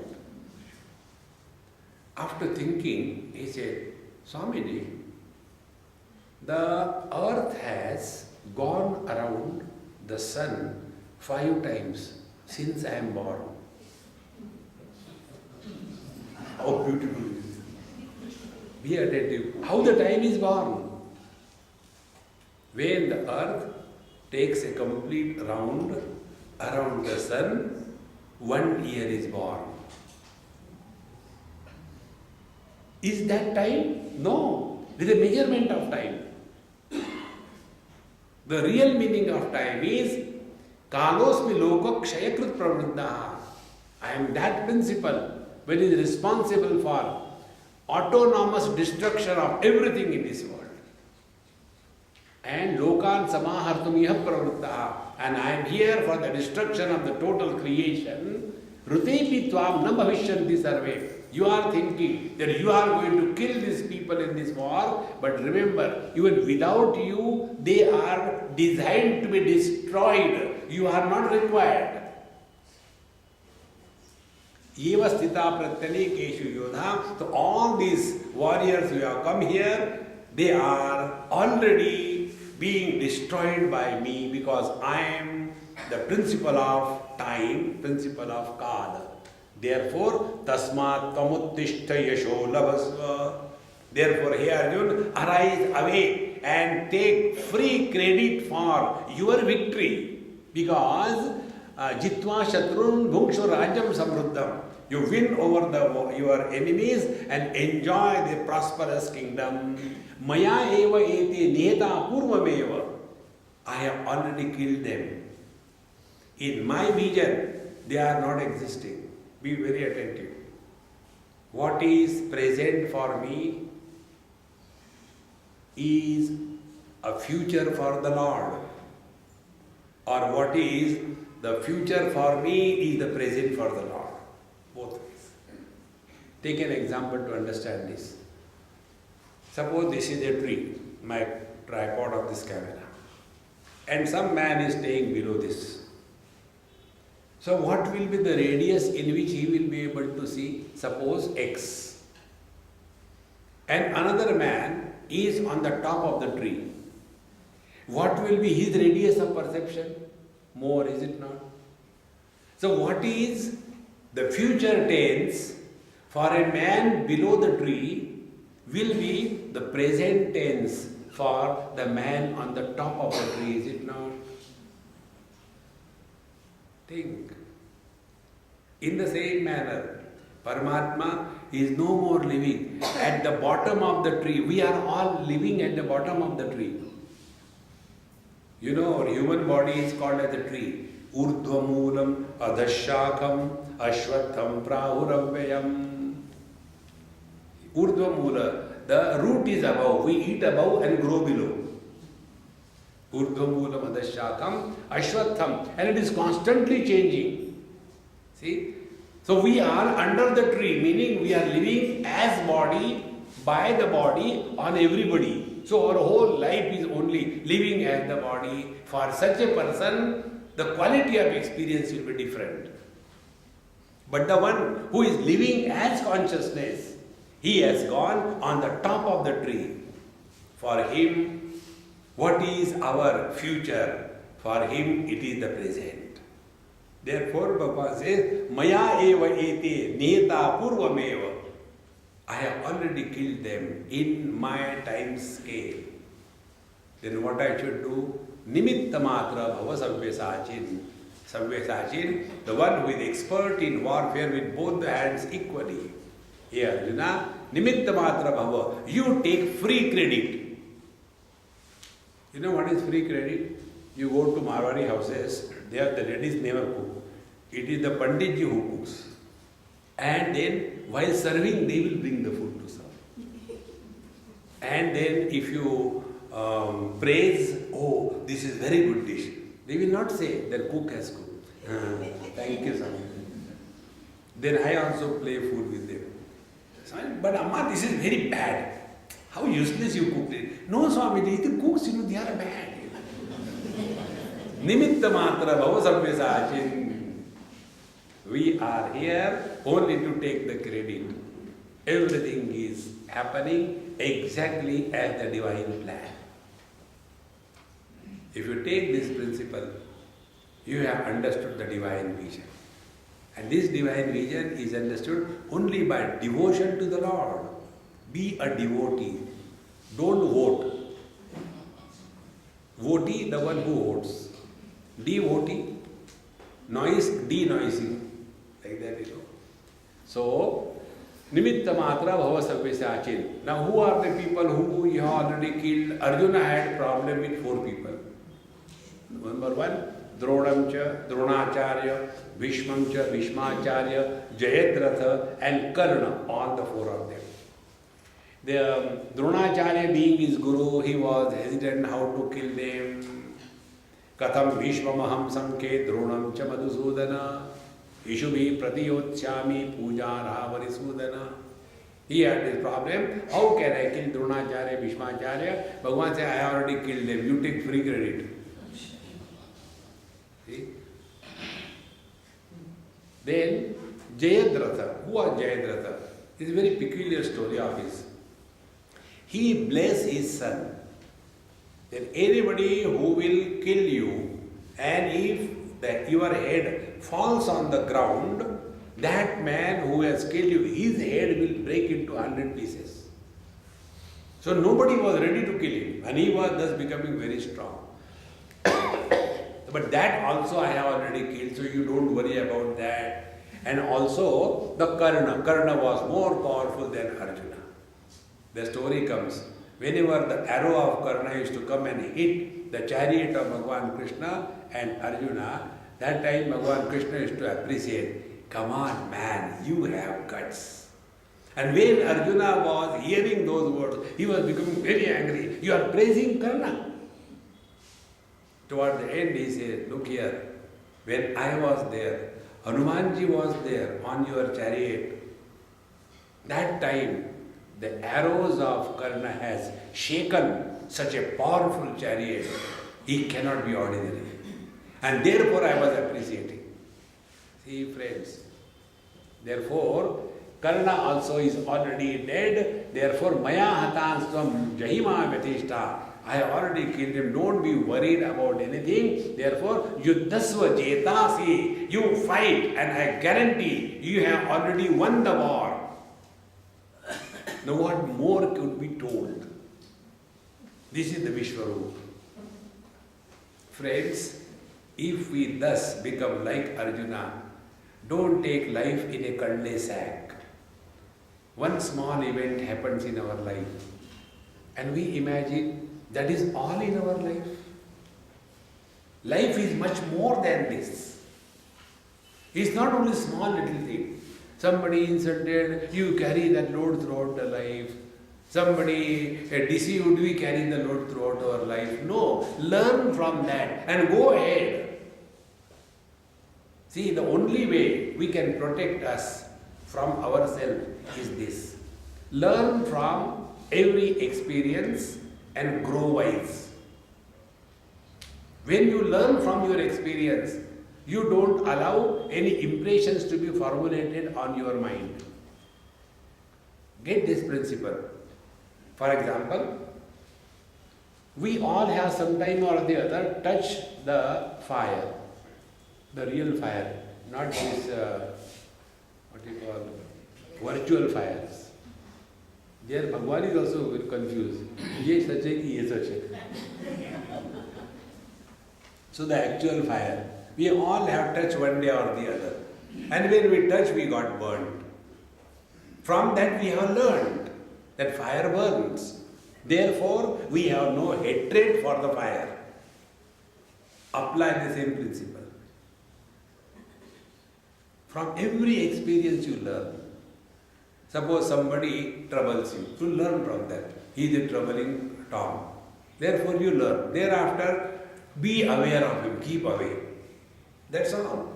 Speaker 1: After thinking, he said, Swamiji, the earth has gone around the sun 5 times since I am born. How beautiful it is. Be attentive. How the time is gone. When the earth takes a complete round around the sun, 1 year is born. Is that time? No. It is a measurement of time. The real meaning of time is Kalosmi loka kshayakrit pravriddha. I am that principle which is responsible for autonomous destruction of everything in this world. And lokan samahartum iha pravriddha. And I am here for the destruction of the total creation. Rutepi tvam na bhavishyanti sarve. You are thinking that you are going to kill these people in this war, but remember, even without you, they are designed to be destroyed. You are not required. Eva sthita pratyalekeshu yodha. So all these warriors who have come here, they are already being destroyed by me because I am the principle of time, principle of kala. Therefore, tasmat tamuttishta yasho labhasva. Therefore, hey Arjun, arise, awake and take free credit for your victory. Because jitva shatrun bhukshu rajam samruddham. You win over your enemies and enjoy the prosperous kingdom. Maya eva ete neta purvameva. I have already killed them. In my vision, they are not existing. Be very attentive. What is present for me is a future for the Lord. Or what is the future for me is the present for the Lord. Both ways. Take an example to understand this. Suppose this is a tree, my tripod of this camera. And some man is staying below this. So what will be the radius in which he will be able to see? Suppose X. And another man is on the top of the tree. What will be his radius of perception? More, is it not? So what is the future tense for a man below the tree will be the present tense for the man on the top of the tree, is it not? Think. In the same manner, Paramatma is no more living at the bottom of the tree. We are all living at the bottom of the tree. You know, our human body is called as a tree. Urdhvamulam, adhashakam, ashwatham, prahuravayam. Urdhvamula, the root is above. We eat above and grow below. Urdhvamulam, adhashakam, ashwatham. And it is constantly changing. See? So we are under the tree, meaning we are living as body, by the body, on everybody. So our whole life is only living as the body. For such a person, the quality of experience will be different. But the one who is living as consciousness, he has gone on the top of the tree. For him, what is our future? For him, it is the present. Therefore, Baba says, Maya eva ete neta purvameva. I have already killed them in my time scale. Then what I should do? Nimitta matra bhava savyasachin. Savyasachin, the one who is expert in warfare with both the hands equally. Here, Arjuna, nimitta matra bhava. You take free credit. You know what is free credit? You go to Marwari houses, there the ladies never cook. It is the Panditji who cooks. And then while serving, they will bring the food to serve. And then if you praise, oh, this is very good dish, they will not say that cook has cooked. Thank you, Swami. Then I also play food with them. But Amma, this is very bad. How useless you cooked it. No, Swamiji, the cooks, they are bad. Nimitta matra bhava savyasachin. We are here only to take the credit. Everything is happening exactly as the divine plan. If you take this principle, you have understood the divine vision. And this divine vision is understood only by devotion to the Lord. Be a devotee. Don't vote. Votee, the one who votes. Devotee, noise, denoising. Like that, So, nimitta matra bhava savyasachin. Now, who are the people who you have already killed? Arjuna had problem with 4 people. Number 1, Dronamcha, Dronacharya, Bhishmamcha, Bhishmacharya, Jayadratha and Karna, all the 4 of them. The Dronacharya being his guru, he was hesitant how to kill them. Katham Bhishmamaham Samke Dronamcha Madhusudana Ishubhi Pratiyotsyami Pujara Varisudana. He had this problem. How can I kill Dronacharya, Bhishmacharya? Bhagavan said, I already killed them. You take free credit. See? Then Jayadratha. Who was Jayadratha? It's a very peculiar story of his. He blessed his son. Then anybody who will kill you, and if your head falls on the ground, that man who has killed you, his head will break into 100 pieces. So nobody was ready to kill him, and he was thus becoming very strong. But that also I have already killed, so you don't worry about that. And also the Karna. Karna was more powerful than Arjuna. The story comes, whenever the arrow of Karna used to come and hit the chariot of Bhagavan Krishna and Arjuna, that time Bhagavan Krishna used to appreciate, come on man, you have guts. And when Arjuna was hearing those words, he was becoming very angry. You are praising Karna. Toward the end he said, look here, when I was there, Hanumanji was there on your chariot. That time the arrows of Karna has shaken such a powerful chariot. He cannot be ordinary. And therefore I was appreciating. See friends, therefore Karna also is already dead. Therefore Maya hatansvam jahima vyatishta. I have already killed him. Don't be worried about anything. Therefore, yuddhasva jetasi. You fight and I guarantee you have already won the war. Now what more could be told? This is the Vishwarup. Friends, if we thus become like Arjuna, don't take life in a cul sack. One small event happens in our life and we imagine that is all in our life. Life is much more than this. It's not only small little thing. Somebody insulted, you carry that load throughout the life. Somebody deceived, we carry the load throughout our life. No, learn from that and go ahead. See, the only way we can protect us from ourselves is this. Learn from every experience and grow wise. When you learn from your experience, you don't allow any impressions to be formulated on your mind. Get this principle. For example, we all have some time or the other touched the fire, the real fire, not this, virtual fires. Here Bhagwan is also very confused. Ye sach hai ki ye sach hai. So the actual fire, we all have touched one day or the other. And when we touch, we got burned. From that we have learned that fire burns. Therefore, we have no hatred for the fire. Apply the same principle. From every experience you learn. Suppose somebody troubles you, you learn from that. He is a troubling Tom. Therefore you learn. Thereafter, be aware of him, keep away. That's all.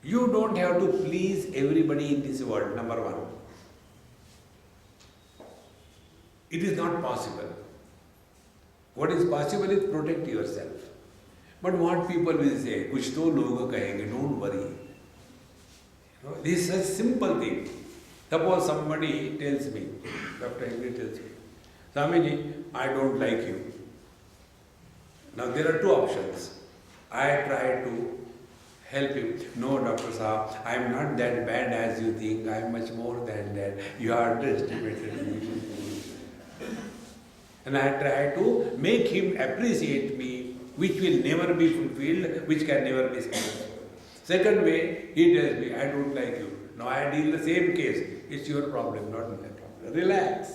Speaker 1: You don't have to please everybody in this world, number one. It is not possible. What is possible is protect yourself. But what people will say, kuch to log kahenge, don't worry. This is a simple thing. Suppose somebody tells me, Dr. Henry tells me, Swamiji, I don't like you. Now there are two options. I try to help him. No, Dr. Saab, I am not that bad as you think. I am much more than that. You are underestimated me. And I try to make him appreciate me, which will never be fulfilled, which can never be successful. Second way, he tells me, I don't like you. Now I deal the same case. It's your problem, not my problem. Relax.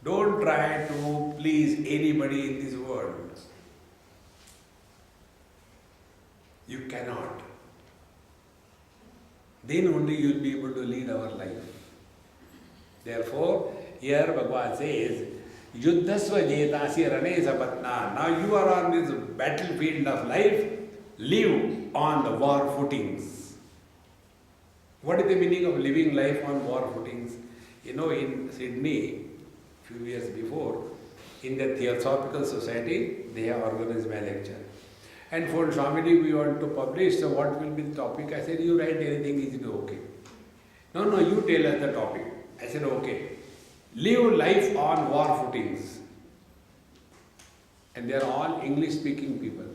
Speaker 1: Don't try to please anybody in this world. You cannot. Then only you will be able to lead our life. Therefore, here Bhagavan says, Yuddhasva jetasi rane sapatna. Now you are on this battlefield of life, live on the war footings. What is the meaning of living life on war footings? You know, in Sydney, few years before, in the Theosophical Society, they have organized my lecture. And for Swamiji, we want to publish, so what will be the topic? I said, you write anything, is it okay? No, you tell us the topic. I said, okay. Live life on war footings. And they are all English-speaking people.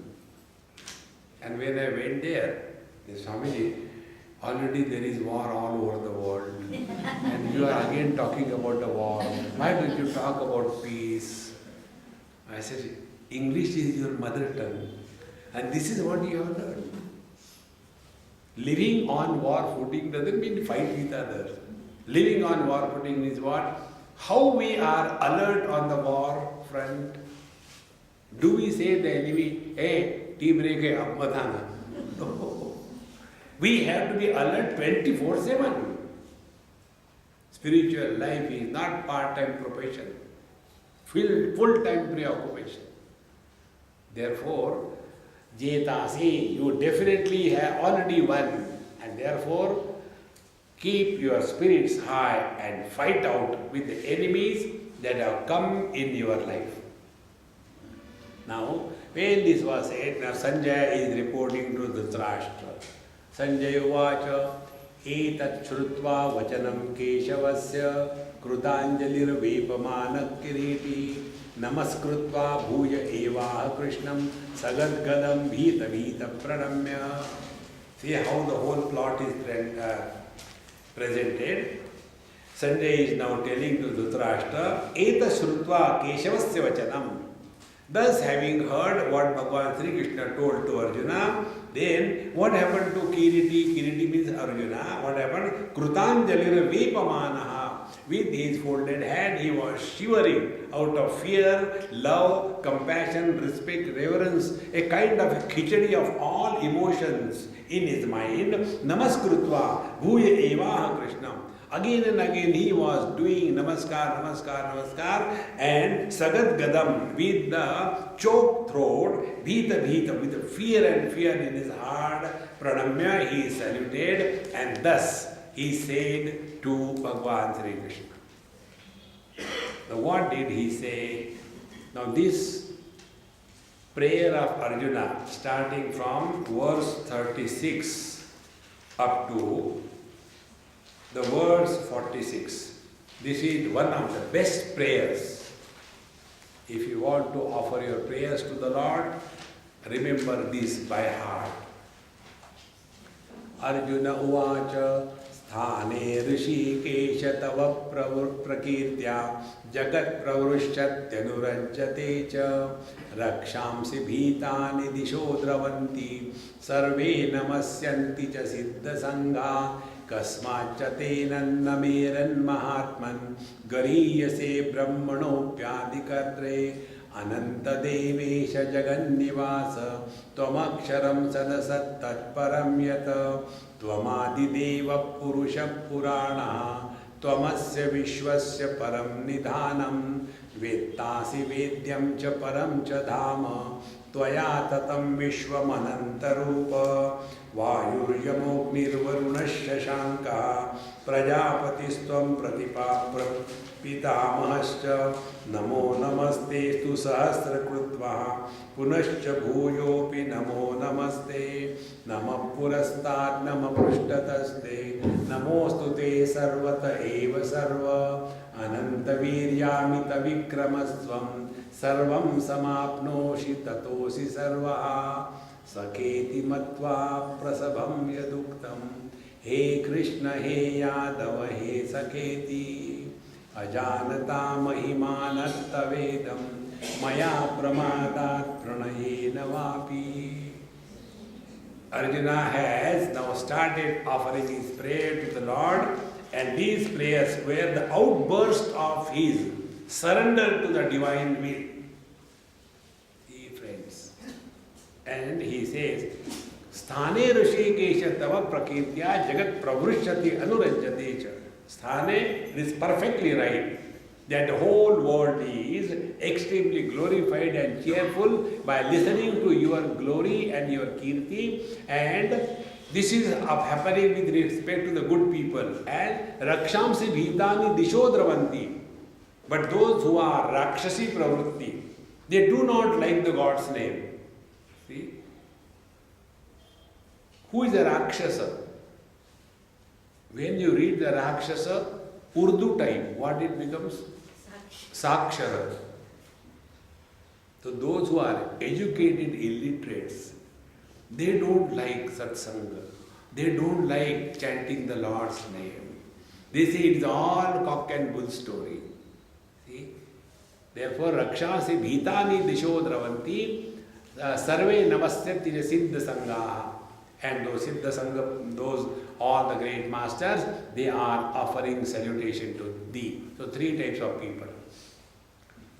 Speaker 1: And when I went there, the Swamiji, already there is war all over the world. And you are again talking about the war. Why don't you talk about peace? I said, English is your mother tongue. And this is what you have learned. Living on war footing doesn't mean fight with others. Living on war footing is what? How we are alert on the war front. Do we say the enemy, hey, tea break hai, ab mat aana? No. We have to be alert 24/7. Spiritual life is not part-time profession, full-time preoccupation. Therefore, jetasi, you definitely have already won, and therefore keep your spirits high and fight out with the enemies that have come in your life. Now, when this was said, now Sanjaya is reporting to Dhritarashtra. Sanjaya uvacha etat shrutva vachanam keshavasya krutanjalir vepamana kiriti namaskrutva bhuya evaha krishnam sagadgadam bhita bhita pranamya. See how the whole plot is presented. Sanjay is now telling to Dhritarashtra, Eta Shrutva Keshavasya Vachanam. Thus, having heard what Bhagavan Sri Krishna told to Arjuna, then what happened to Kiriti? Kiriti means Arjuna. What happened? Krutanjalira Vepamanaha. With his folded hand, he was shivering out of fear, love, compassion, respect, reverence, a kind of a khichdi of all emotions in his mind. Namaskrutva Bhuya Evaha Krishnam. Again and again he was doing namaskar, namaskar, namaskar, and Sagad Gadam with the choked throat, Bhita Bhita, with the fear and fear in his heart, Pranamya, he saluted, and thus he said to Bhagavan Sri Krishna. Now what did he say? Now this prayer of Arjuna, starting from verse 36 up to the verse 46. This is one of the best prayers. If you want to offer your prayers to the Lord, remember this by heart. Arjuna uvacha स्थाने ऋषिकेश तव प्रकीर्त्या जगत्प्रवृष्यत्यनुरज्यते च रक्षांसि भीतानि दिशो द्रवन्ति सर्वे नमस्यन्ति च सिद्धसङ्घा कस्माच्च तेन मेरन्महात्मन् गरीयसे ब्रह्मणोऽप्यादिकर्त्रे अनन्तदेवेश जगन्निवास त्वमक्षरं सदसत्तत्परं यत् त्वमादिदेवः पुरुषः पुराणः त्वमस्य विश्वस्य परं निधानं वेत्तासि वेद्यं च परं च धाम त्वया ततं विश्वमनन्तरूप वायुर्यमोऽग्निर्वरुणश्च शशाङ्कः प्रजापतिस्त्वं पितामहश्च नमो नमस्तेस्तु सहस्रकृत्वः पुनश्च भूयोऽपि नमो नमस्ते नमः पुरस्तात् नमः पृष्ठतस्ते नमोऽस्तु ते सर्वत एव सर्व अनन्तवीर्यामितविक्रमस्त्वं सर्वं समाप्नोषि ततोऽसि सर्वः सखेति मत्वा प्रसभं यदुक्तं हे कृष्ण हे यादव हे सखेति अजानता महिमानस्तवेदं मया प्रमादात् प्रणयेन वापि. Arjuna has now started offering his prayer to the Lord, and these prayers were the outburst of his surrender to the divine will. See, friends. And he says, Sthane Rishikesha tava prakirtya jagat pravrishyati anurajyate cha. Sthane, it is perfectly right that the whole world is extremely glorified and cheerful by listening to your glory and your kirti, and this is happening with respect to the good people. And rakshamsi bhitani disho dravanti. But those who are rakshasi pravritti, they do not like the God's name. See? Who is a rakshasa? When you read the rakshasa, Urdu type, what it becomes? Sakshara. So those who are educated illiterates, they don't like satsanga. They don't like chanting the Lord's name. They say it's all cock and bull story. See? Therefore, rakshasi bhitani disho dravanti sarve namastyati siddha sangaha. And those siddha sangha, those all the great masters, they are offering salutation to thee. So three types of people.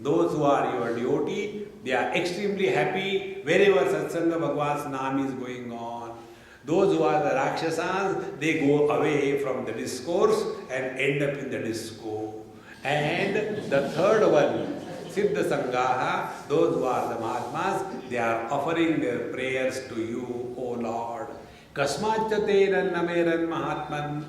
Speaker 1: Those who are your devotee, they are extremely happy wherever satsanga Bhagwan's naam is going on. Those who are the rakshasas, they go away from the discourse and end up in the disco. And the third one, Siddha Sangaha, those who are the Mahatmas, they are offering their prayers to you, O Lord. Kasmacha tenan nameran Mahatman.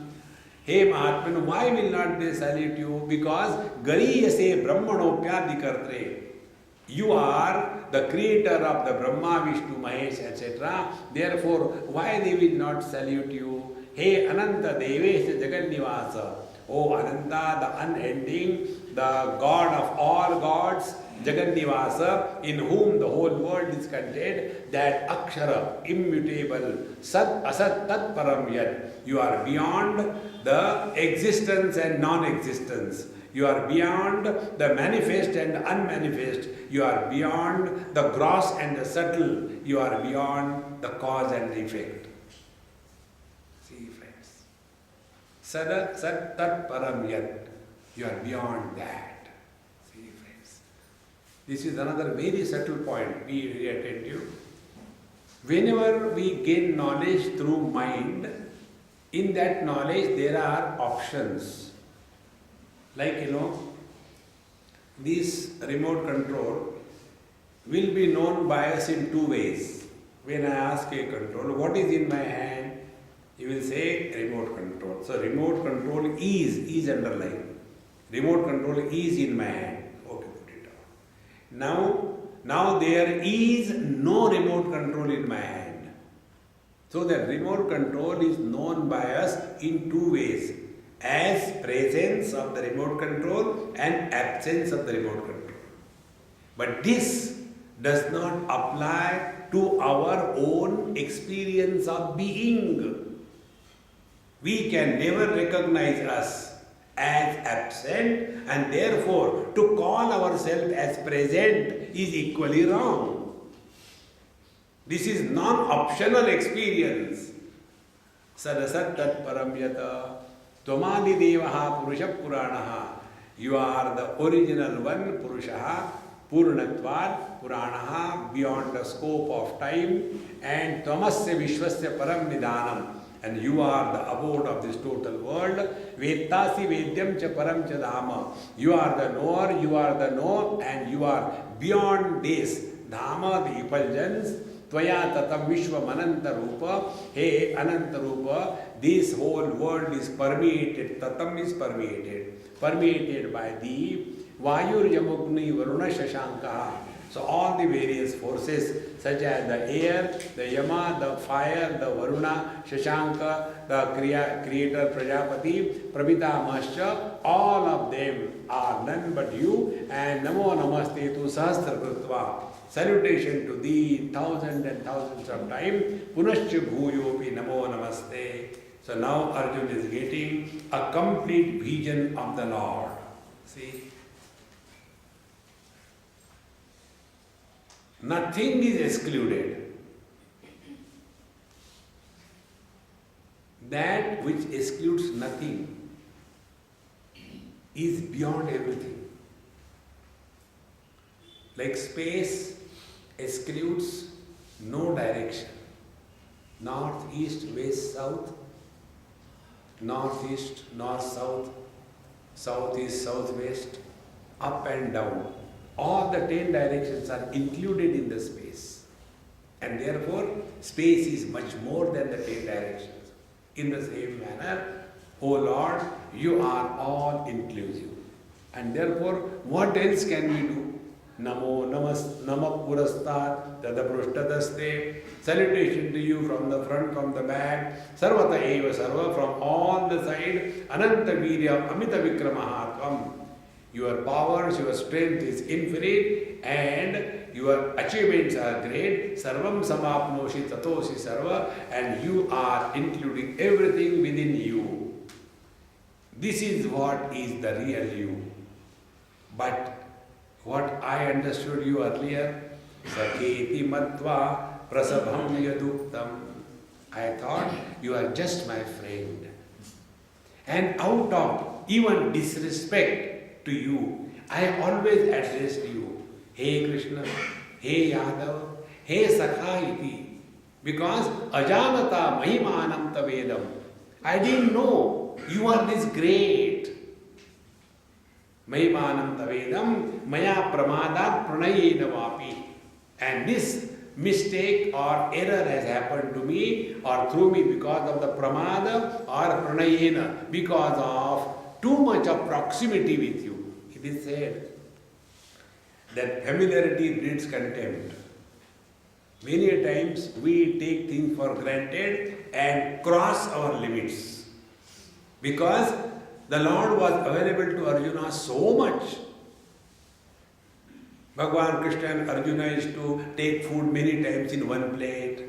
Speaker 1: Hey Mahatman, why will not they salute you? Because Gariyase Brahmanopyadikartre. You are the creator of the Brahma, Vishnu, Mahesh, etc. Therefore, why they will not salute you? Hey Ananta Devesha Jagannivasa. O Ananta, the unending, the God of all gods, Jagannivasa, in whom the whole world is contained, that Akshara, immutable, Sat Asat Tat Param Yat. You are beyond the existence and non-existence. You are beyond the manifest and unmanifest. You are beyond the gross and the subtle. You are beyond the cause and the effect. See, friends. Sat Tat Param Yat. You are beyond that. See, friends. This is another very subtle point. Be very attentive. Whenever we gain knowledge through mind, in that knowledge there are options. Like, this remote control will be known by us in two ways. When I ask a control, what is in my hand? He will say remote control. So remote control is underlined. Remote control is in my hand. Okay, put it down. Now there is no remote control in my hand. So the remote control is known by us in two ways. As presence of the remote control and absence of the remote control. But this does not apply to our own experience of being. We can never recognize us as absent, and therefore to call ourselves as present is equally wrong. This is non-optional experience. Sadasat tat param yata Tvamadi devaha purusha puranaha. You are the original one, Purushaha, Purnatvad, Puranaha, beyond the scope of time, and Tvamasya Vishwasya Param Nidhanam. And you are the abode of this total world. Vettasi Vedyam cha Param cha Dhama. You are the knower, you are the known, and you are beyond this. Dhama, the effulgence. Tvaya tatam Vishwa Ananta Rupa. Hey Ananta Rupa, this whole world is permeated. Tatam is permeated. Permeated by the Vayur Yamugni Varuna Shashanka. So all the various forces such as the air, the Yama, the fire, the Varuna, Shashanka, the creator Prajapati, Prabhitamascha, all of them are none but you. And Namo Namaste tu Sahasra Krutva. Salutation to thee thousands and thousands of times. Punascha Bhuyopi Namo Namaste. So now Arjuna is getting a complete vision of the Lord. See? Nothing is excluded. That which excludes nothing is beyond everything. Like space excludes no direction. North, east, west, south. Northeast, north, south. Southeast, southwest. Up and down. All the 10 directions are included in the space. And therefore, space is much more than the 10 directions. In the same manner, O Lord, you are all inclusive. And therefore, what else can we do? Namo Namak Purastat Tadapruštadaste. Salutation to you from the front, from the back. Sarvata eva sarva, from all the sides. Ananta Virya Amita Vikramahatvam. Your powers, your strength is infinite, and your achievements are great. Sarvam samapnoshi tatosi sarva, and you are including everything within you. This is what is the real you. But what I understood you earlier, Saketi Matva Prasabham Yaduktam. I thought you are just my friend. And out of even disrespect to you, I always addressed you, Hey Krishna, Hey Yadav, Hey Sakha iti. Because Ajanata Mahimanam Tavedam. I didn't know you are this great. Mahimanam Tavedam Maya Pramadat Pranayena Vapi. And this mistake or error has happened to me or through me because of the Pramada or Pranayena, because of too much of proximity with you. It is said that familiarity breeds contempt. Many times we take things for granted and cross our limits. Because the Lord was available to Arjuna so much. Bhagavan Krishna and Arjuna used to take food many times in one plate.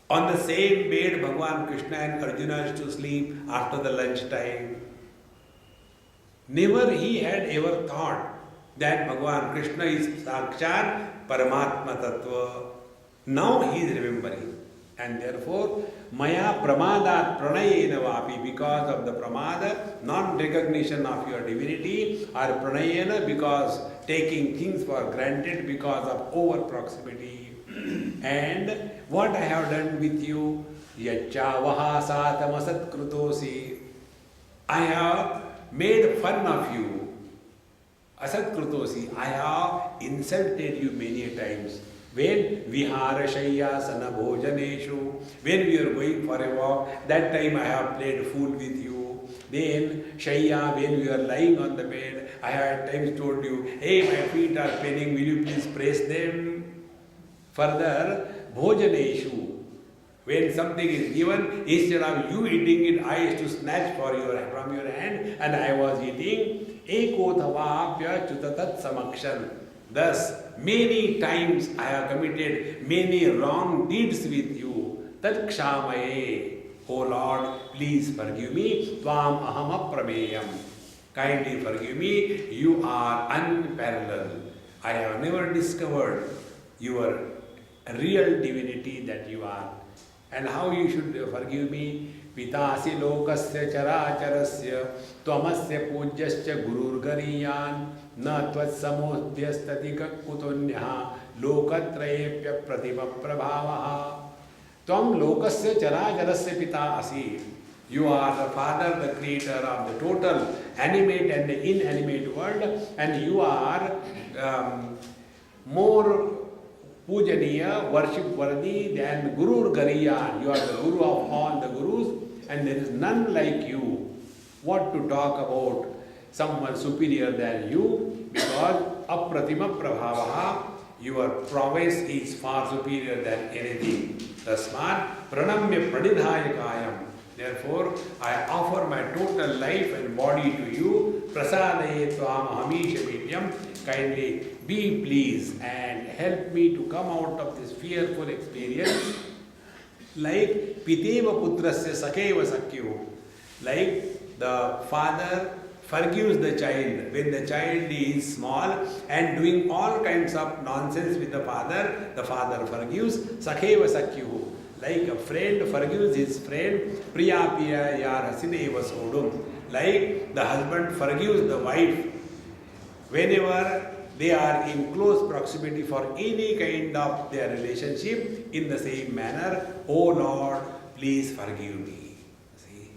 Speaker 1: On the same bed, Bhagavan Krishna and Arjuna used to sleep after the lunch time. Never he had ever thought that Bhagavan Krishna is Sakshat Paramatma Tattva. Now he is remembering. And therefore, Maya Pramadat Pranayena Vapi, because of the Pramada, non-recognition of your divinity, or Pranayena, because taking things for granted because of over proximity. And what I have done with you, Yachavaha Satamasat Krutosi, I have made fun of you. Asat Krutosi, I have insulted you many times. When Vihara Shayyasana Bhojaneshu, when we are going for a walk, that time I have played fool with you. Then Shayya, when we are lying on the bed, I have at times told you, hey, my feet are paining, will you please press them? Further, Bhojaneshu, when something is given, instead of you eating it, I used to snatch from your hand, and I was eating. Ekothavapya chutatat samakshan. Thus, many times I have committed many wrong deeds with you. Tat kshamaye. Oh Lord, please forgive me. Tvam aham aprabeyam. Kindly forgive me. You are unparalleled. I have never discovered your real divinity that you are. And how you should forgive me? Pitasi lokasya characharasya tvamasya pujyasya gururgariyan na tvatsamodhyastadika kutunyaha lokatrayepya pratima prabhavaha. Tvam lokasya characharasya pita asi. You are the Father, the Creator of the total animate and the inanimate world, and you are more pujaniya, worship worthy than Gurur Gariyan. You are the Guru of all the Gurus, and there is none like you. What to talk about someone superior than you, because apratima prabhavaha, your prowess is far superior than anything. Tasmat pranamya pranidhayakayam. Therefore, I offer my total life and body to you. Prasadaye tvam ahamisha vidyam. Kindly be pleased and help me to come out of this fearful experience like piteva putrasya sakeva sakyo. Like the father forgives the child when the child is small and doing all kinds of nonsense with the father forgives sakeva sakyo. Like a friend forgives his friend, priya piya yar hasineva sodum. Like the husband forgives the wife whenever they are in close proximity for any kind of their relationship, in the same manner, O Lord, please forgive me. See?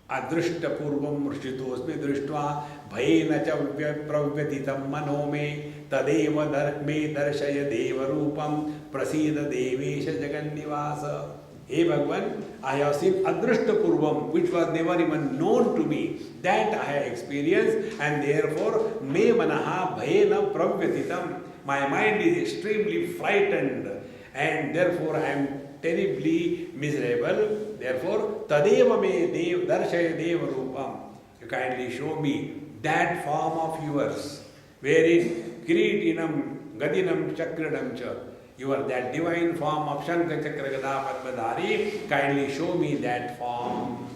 Speaker 1: Adrishta purvam mrshitosmi drishtva bhayena cha pravyatitam mano me tadeva me darshaya deva rupam prasida devesha jagannivasa. Hey Bhagavan, I have seen Adrishta Purvam, which was never even known to me. That I have experienced, and therefore, me manaha bhayena pravyatitam. My mind is extremely frightened, and therefore I am terribly miserable. Therefore, tadeva me darshaya deva rupam. You kindly show me that form of yours, wherein kiritinam gadinam chakranam cha. You are that divine form of Shankha Chakra Gada Padmadhari. Kindly show me that form,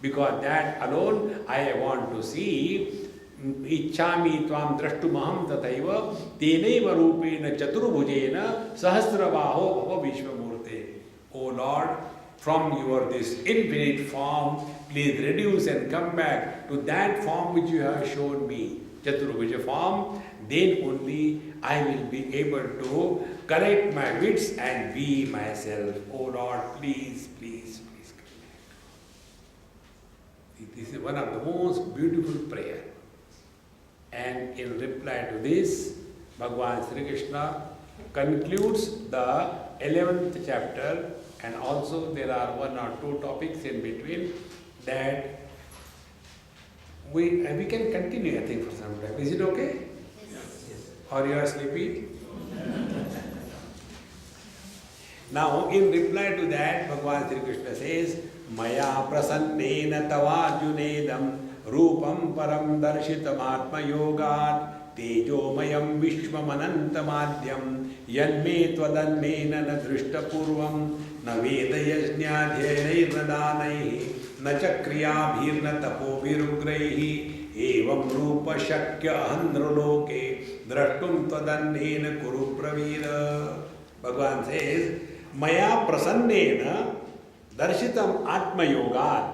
Speaker 1: because that alone I want to see. Ichchami tvam drashtumaham tataiva teneva rupena chaturbhujena sahasrabaho bhava vishwamurte. O Lord, from your this infinite form, please reduce and come back to that form which you have shown me, Chaturbhuja form. Then only I will be able to correct my wits and be myself. Oh Lord, please, please, please come back. This is one of the most beautiful prayer. And in reply to this, Bhagavan Sri Krishna concludes the 11th chapter, and also there are one or two topics in between that we can continue, I think, for some time. Is it okay? Or you are sleepy? Now, in reply to that, Bhagavan Sri Krishna says, Maya prasannena tavarjunedam rupam param darshitam atma yogat tejomayam vishvam anantamadhyam yanme tvadannena na drishta purvam na veda yajnadhyayanai nadanai na chakriyabhir na tapovirugraihi evam rupa shakya ahandroloke drashtum tadannena kuru pravira. Bhagavan says, Maya prasannena darshitam atma yogat.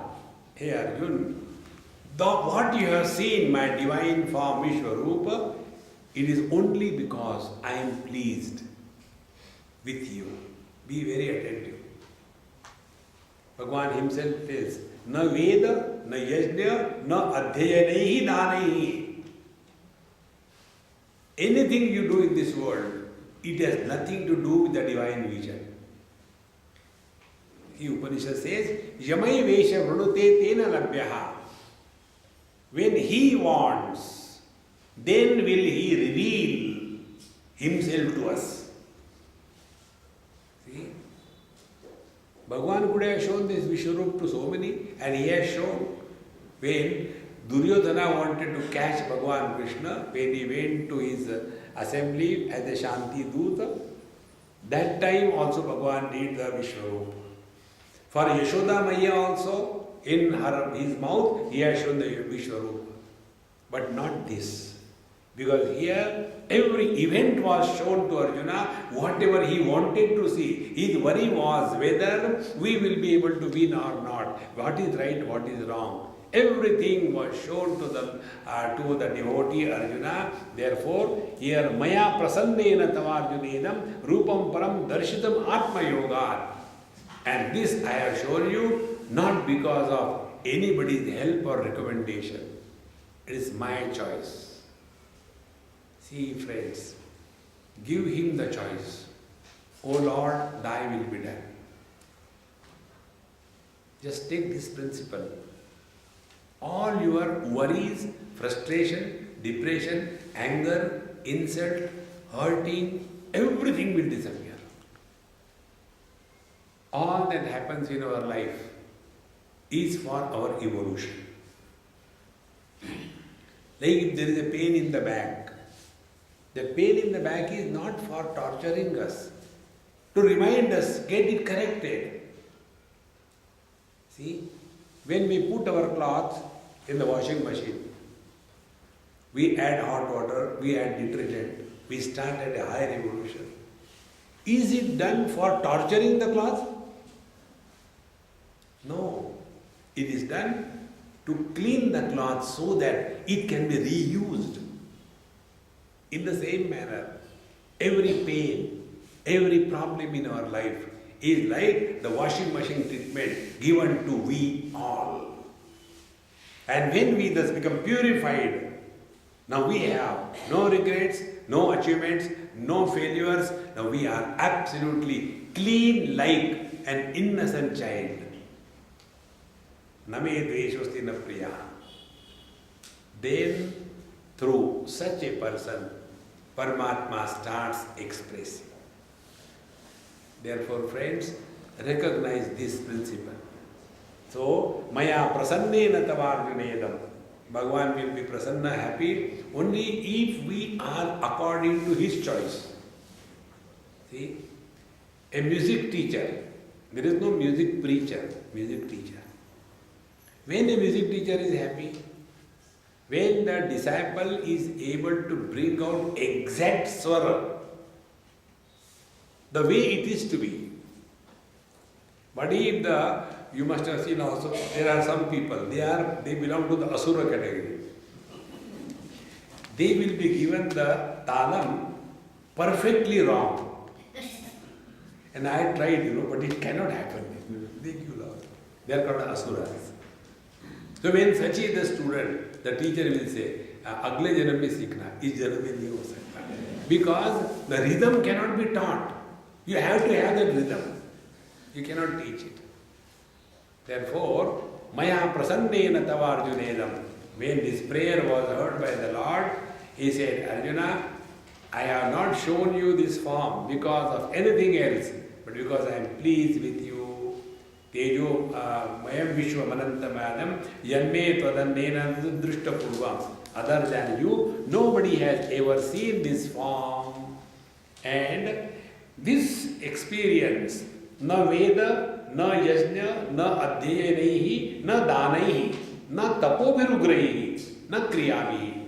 Speaker 1: Hey Arjun, what you have seen, my divine form Vishwarupa, it is only because I am pleased with you. Be very attentive. Bhagavan himself says, Na Veda, na Yajna, na Adhyayanaihi Danaihi. Anything you do in this world, it has nothing to do with the divine vision. The Upanishad says, Yamai Vesha Vrunute Tena Labhyaha. When he wants, then will he reveal himself to us. See? Bhagavan could have shown this Vishwarup to so many, and he has shown. When Duryodhana wanted to catch Bhagavan Krishna, when he went to his assembly as a Shanti Duta, that time also Bhagavan did the Vishwarup. For Yashoda Maya also, in his mouth, he has shown the Vishwarupa. But not this. Because here, every event was shown to Arjuna, whatever he wanted to see. His worry was whether we will be able to win or not. What is right, what is wrong. Everything was shown to the devotee Arjuna. Therefore, here Maya prasannena tavarjunedam rupam param darshitam atma yoga. And this I have shown you not because of anybody's help or recommendation. It is my choice. See, friends, give him the choice. O Lord, thy will be done. Just take this principle. All your worries, frustration, depression, anger, insult, hurting, everything will disappear. All that happens in our life is for our evolution. Like if there is a pain in the back, the pain in the back is not for torturing us, to remind us, get it corrected. See, when we put our clothes in the washing machine, we add hot water, we add detergent, we start at a higher evolution. Is it done for torturing the cloth? No. It is done to clean the cloth so that it can be reused. In the same manner, every pain, every problem in our life is like the washing machine treatment given to we all. And when we thus become purified, now we have no regrets, no achievements, no failures. Now we are absolutely clean like an innocent child. Name dveshosti na priya. Then, through such a person, Paramatma starts expressing. Therefore, friends, recognize this principle. So, Maya prasannena tavarjunedam. Bhagavan will be prasanna, happy, only if we are according to his choice. See, a music teacher, there is no music preacher, music teacher. When a music teacher is happy, when the disciple is able to bring out exact swara, the way it is to be. But if you must have seen also, there are some people, they belong to the Asura category. They will be given the talam perfectly wrong. And I tried, but it cannot happen. They give love. They are called Asuras. So when such is the student, the teacher will say, Agle janam mein seekhna, is janam mein nahi ho sakta. Because the rhythm cannot be taught. You have to have that rhythm. You cannot teach it. Therefore, Maya prasannena tavarjunedam. When this prayer was heard by the Lord, he said, Arjuna, I have not shown you this form because of anything else, but because I am pleased with you. Tejo mayam vishwamanantamadam yanme tvadannena drishta purvam. Other than you, nobody has ever seen this form. And this experience, na Veda, na Yajna, na Adhyayanaihi, na Danaihi, na Tapobhirugraihi, na Kriyavihi.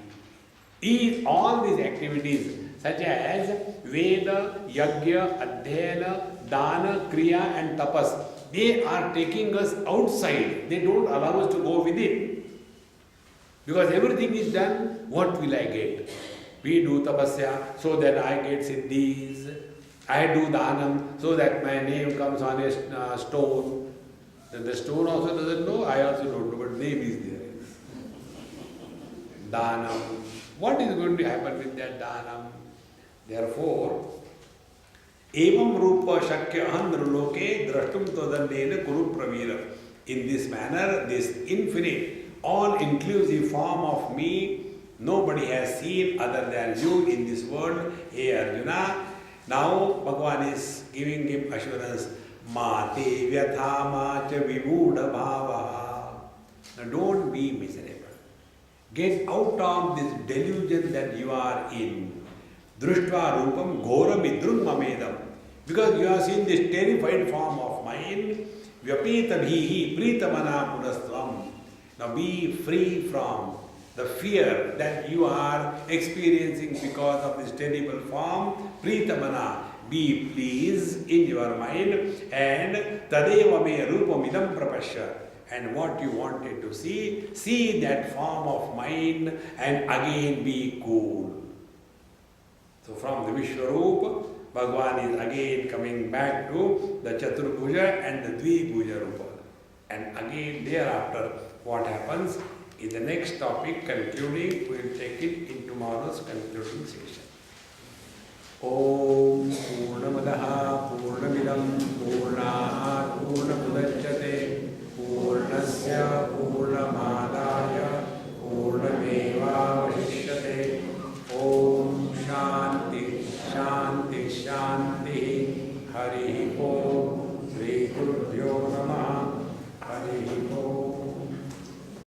Speaker 1: Is all these activities such as Veda, Yajna, Adhyayana, Dana, Kriya and Tapas, they are taking us outside. They don't allow us to go within. Because everything is done, what will I get? We do tapasya so that I get siddhis. I do dhanam so that my name comes on a stone. Then the stone also doesn't know, I also don't know, but name is there. Dhanam. What is going to happen with that dhanam? Therefore, evam rupa shakya andruloke drashtum tadannena kuru pravira. In this manner, this infinite, all-inclusive form of me, nobody has seen other than you in this world. Hey Arjuna, now Bhagavan is giving him assurance. Mate vyatha macha vibuddha bhava. Now don't be miserable. Get out of this delusion that you are in. Društva rupam ghoram idrum mamedam. Because you have seen this terrified form of mine, Vyapita pritamana punastvam. Now be free from the fear that you are experiencing because of this terrible form. Pritamana, be pleased in your mind, and tadeva me rupamidam prapashya. And what you wanted to see that form of mind and again be cool. So from the Vishwarupa, Bhagavan is again coming back to the Chaturbhuja and the Dvibhuja Rupa. And again thereafter what happens in the next topic concluding, we will take it in tomorrow's concluding session. Om Purnamadaha